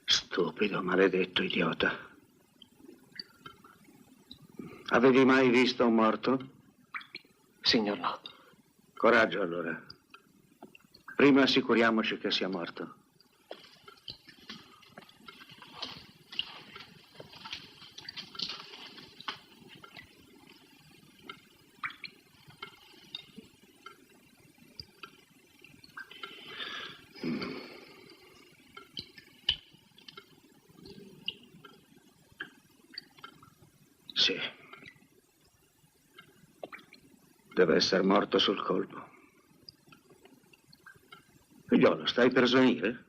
Stupido, maledetto idiota. Avevi mai visto un morto? Signor, no. Coraggio, allora. Prima assicuriamoci che sia morto. Sì. Deve essere morto sul colpo. Figliolo, stai per svenire?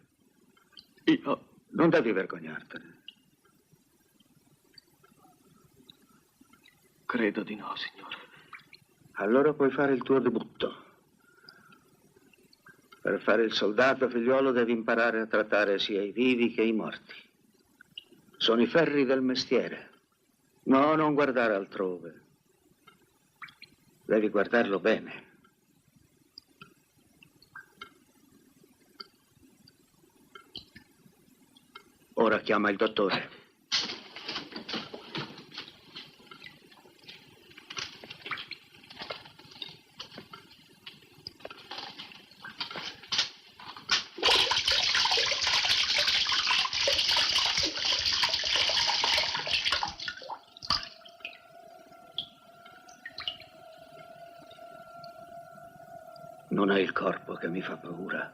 Io? Non devi vergognartene. Credo di no, signore. Allora puoi fare il tuo debutto. Per fare il soldato, figliolo, devi imparare a trattare sia i vivi che i morti. Sono i ferri del mestiere. No, non guardare altrove. Devi guardarlo bene. Ora chiama il dottore. Non è il corpo che mi fa paura.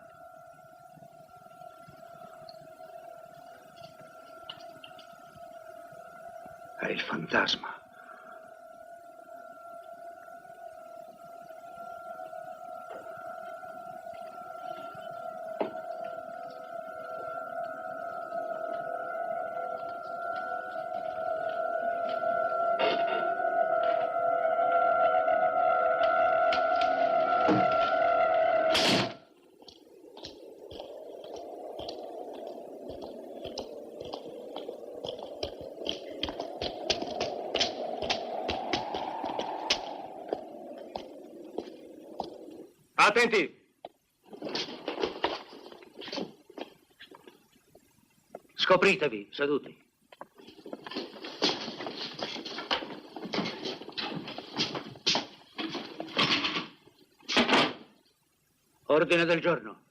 È il fantasma. Attenti! Scopritevi, seduti. Ordine del giorno.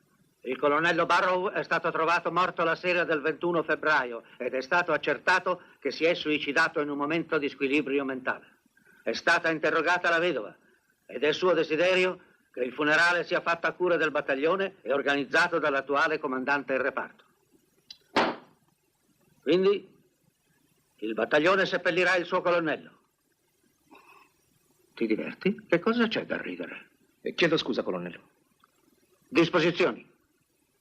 Il colonnello Barrow è stato trovato morto la sera del 21 febbraio ed è stato accertato che si è suicidato in un momento di squilibrio mentale. È stata interrogata la vedova ed è suo desiderio che il funerale sia fatto a cura del battaglione e organizzato dall'attuale comandante del reparto. Quindi il battaglione seppellirà il suo colonnello. Ti diverti? Che cosa c'è da ridere? Chiedo scusa, colonnello. Disposizioni.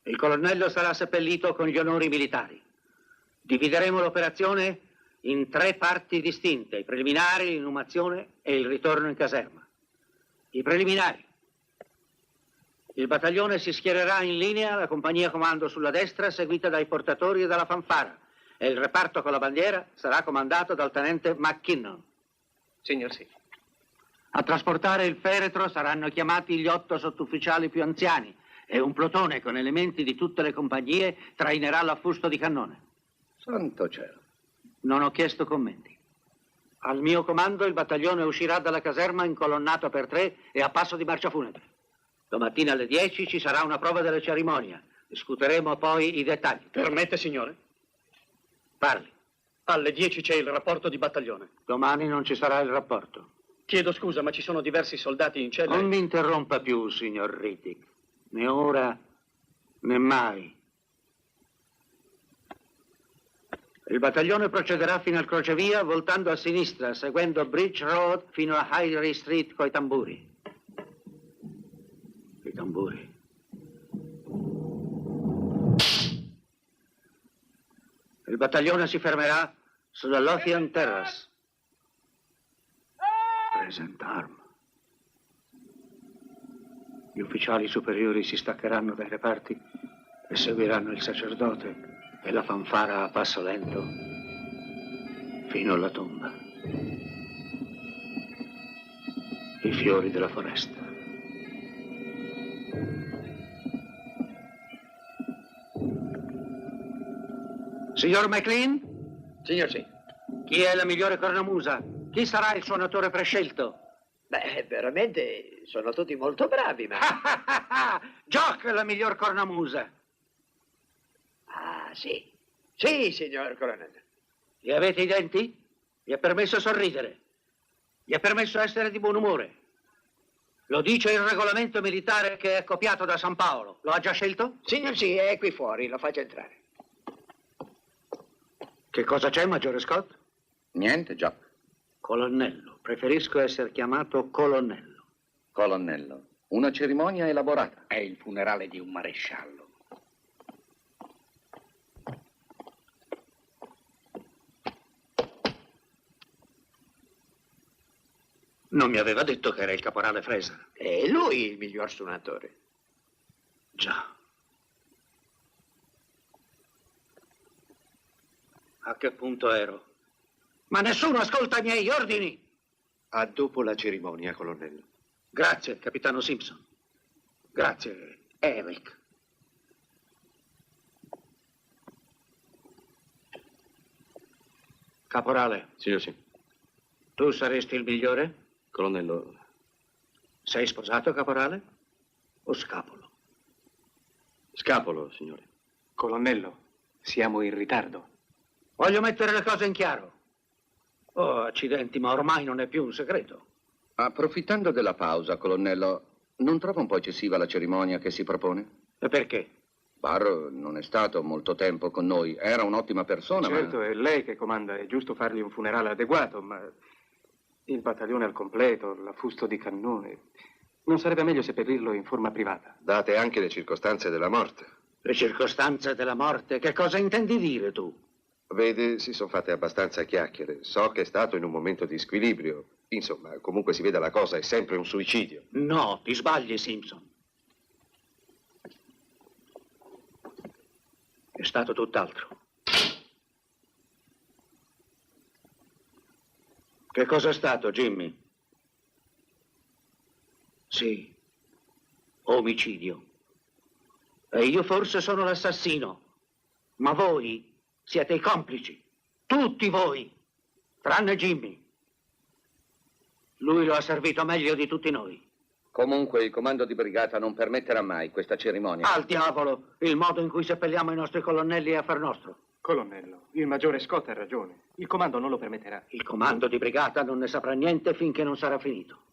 Il colonnello sarà seppellito con gli onori militari. Divideremo l'operazione in 3 parti distinte: i preliminari, l'inumazione e il ritorno in caserma. I preliminari. Il battaglione si schiererà in linea, la compagnia comando sulla destra, seguita dai portatori e dalla fanfara, e il reparto con la bandiera sarà comandato dal tenente McKinnon. Signor sì. A trasportare il feretro saranno chiamati gli 8 sottufficiali più anziani e un plotone con elementi di tutte le compagnie trainerà l'affusto di cannone. Santo cielo. Non ho chiesto commenti. Al mio comando il battaglione uscirà dalla caserma incolonnato per 3 e a passo di marcia funebre. Domattina alle 10 ci sarà una prova delle cerimonie. Discuteremo poi i dettagli. Permette, signore? Parli. Alle 10 c'è il rapporto di battaglione. Domani non ci sarà il rapporto. Chiedo scusa, ma ci sono diversi soldati in cella. Non mi interrompa più, signor Rittig. Né ora, né mai. Il battaglione procederà fino al crocevia, voltando a sinistra, seguendo Bridge Road fino a High Street coi tamburi. I tamburi. Il battaglione si fermerà sulla Lothian Terrace. Present arm. Gli ufficiali superiori si staccheranno dai reparti e seguiranno il sacerdote e la fanfara a passo lento fino alla tomba. I fiori della foresta. Signor McLean? Signor sì. Chi è la migliore cornamusa? Chi sarà il suonatore prescelto? Beh, veramente sono tutti molto bravi, ma... Jock è la miglior cornamusa. Ah, sì. Sì, signor colonnello. Gli avete i denti? Gli è permesso sorridere. Gli è permesso essere di buon umore. Lo dice il regolamento militare che è copiato da San Paolo. Lo ha già scelto? Signor sì, è qui fuori, lo faccio entrare. Che cosa c'è, Maggiore Scott? Niente, Jock. Colonnello. Preferisco essere chiamato colonnello. Colonnello. Una cerimonia elaborata. È il funerale di un maresciallo. Non mi aveva detto che era il caporale Fraser. È lui il miglior suonatore. Già. A che punto ero? Ma nessuno ascolta i miei ordini! A dopo la cerimonia, colonnello. Grazie, capitano Simpson. Grazie, Eric. Caporale. Signor sì. Tu saresti il migliore? Colonnello. Sei sposato, caporale? O scapolo? Scapolo, signore. Colonnello, siamo in ritardo. Voglio mettere le cose in chiaro. Oh, accidenti, ma ormai non è più un segreto. Approfittando della pausa, colonnello, Non trova un po' eccessiva la cerimonia che si propone? E perché? Barro non è stato molto tempo con noi. Era un'ottima persona, Certo, ma... è lei che comanda, è giusto fargli un funerale adeguato, ma il battaglione al completo, l'affusto di cannone... Non sarebbe meglio seppellirlo in forma privata? Date anche le circostanze della morte. Le circostanze della morte? Che cosa intendi dire tu? Vede, si sono fatte abbastanza chiacchiere. So che è stato in un momento di squilibrio. Insomma, comunque si veda la cosa, è sempre un suicidio. No, ti sbagli, Simpson. È stato tutt'altro. Che cosa è stato, Jimmy? Sì, omicidio. E io forse sono l'assassino, ma voi siete i complici, tutti voi, tranne Jimmy. Lui lo ha servito meglio di tutti noi. Comunque il comando di brigata non permetterà mai questa cerimonia. Al diavolo, il modo in cui seppelliamo i nostri colonnelli è affar nostro. Colonnello, il maggiore Scott ha ragione. Il comando non lo permetterà. Il comando di brigata non ne saprà niente finché non sarà finito.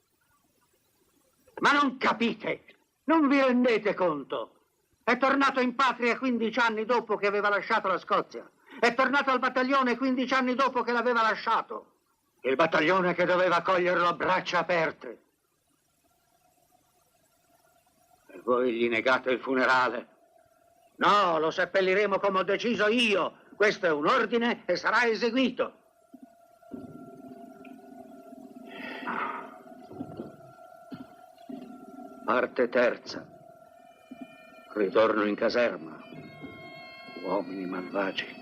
Ma non capite, non vi rendete conto. È tornato in patria 15 anni dopo che aveva lasciato la Scozia. È tornato al battaglione 15 anni dopo che l'aveva lasciato. Il battaglione che doveva accoglierlo a braccia aperte. E voi gli negate il funerale. No, lo seppelliremo come ho deciso io. Questo è un ordine e sarà eseguito. Parte terza. Ritorno in caserma. Uomini malvagi.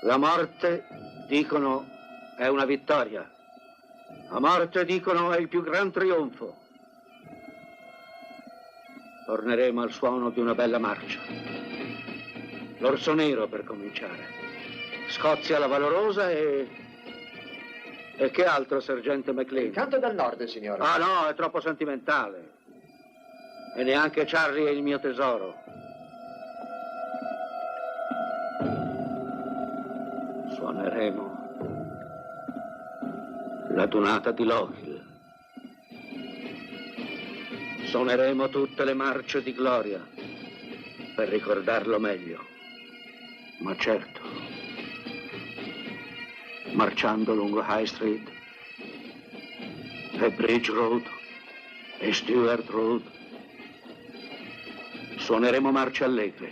La morte, dicono, è una vittoria. La morte, dicono, è il più gran trionfo. Torneremo al suono di una bella marcia. L'Orso Nero per cominciare. Scozia la Valorosa e che altro, sergente McLean? Il canto del nord, signore. Ah no, è troppo sentimentale. E neanche Charlie è il mio tesoro. Suoneremo la dunata di Lochiel. Suoneremo tutte le marce di gloria per ricordarlo meglio. Ma certo, marciando lungo High Street e Bridge Road e Stuart Road, suoneremo marce allegre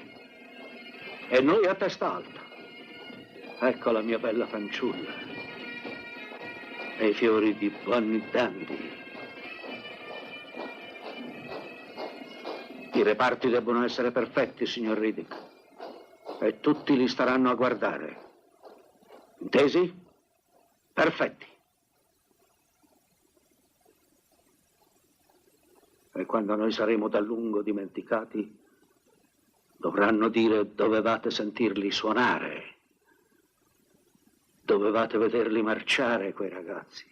e noi a testa alta. Ecco la mia bella fanciulla e i fiori di Bonnie Dandy. I reparti debbono essere perfetti, signor Riddick, e tutti li staranno a guardare. Intesi? Perfetti. E quando noi saremo da lungo dimenticati, dovranno dire: dovevate sentirli suonare, dovevate vederli marciare, quei ragazzi.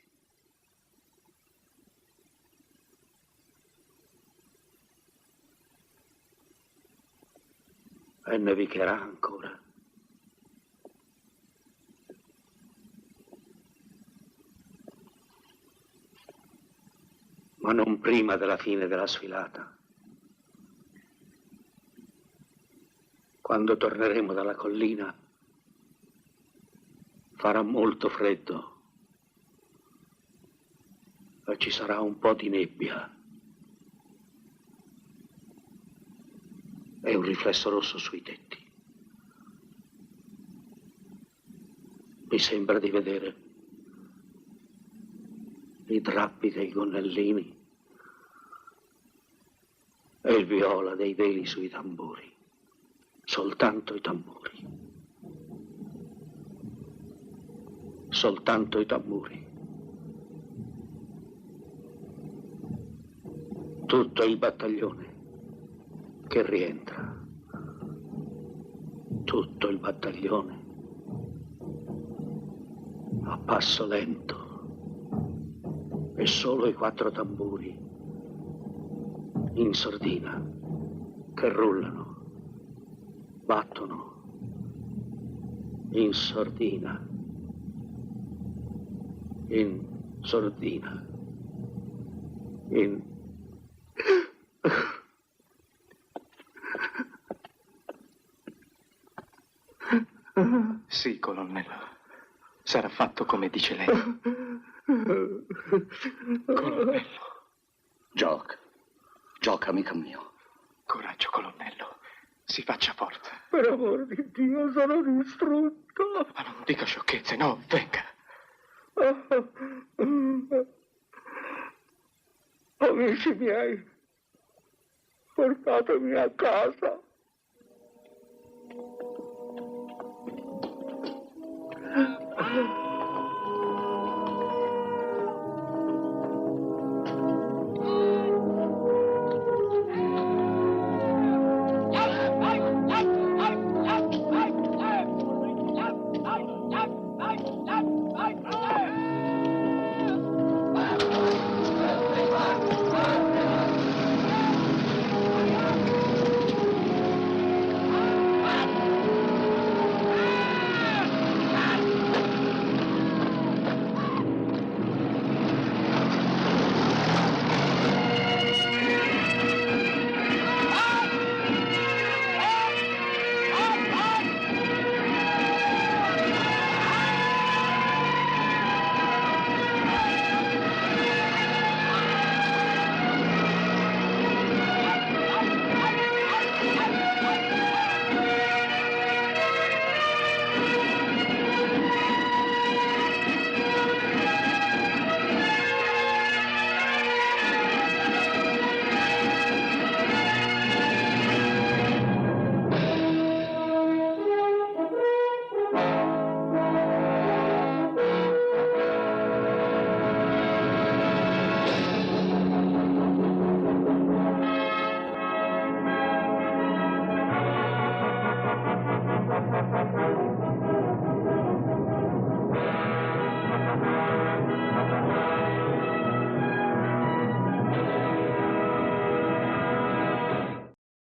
E nevicherà ancora. Ma non prima della fine della sfilata. Quando torneremo dalla collina, farà molto freddo e ci sarà un po' di nebbia e un riflesso rosso sui tetti. Mi sembra di vedere i drappi dei gonnellini e il viola dei veli sui tamburi. Soltanto i tamburi. Soltanto i tamburi. Tutto il battaglione che rientra. Tutto il battaglione a passo lento. E solo i 4 tamburi in sordina che rullano, battono in sordina, in sordina. Sì, colonnello. Sarà fatto come dice lei. Colonnello. Gioca, amico mio. Coraggio, colonnello. Si faccia forza. Per amor di Dio, sono distrutto. Ma non dica sciocchezze, no, venga. Amici miei, portatemi a casa.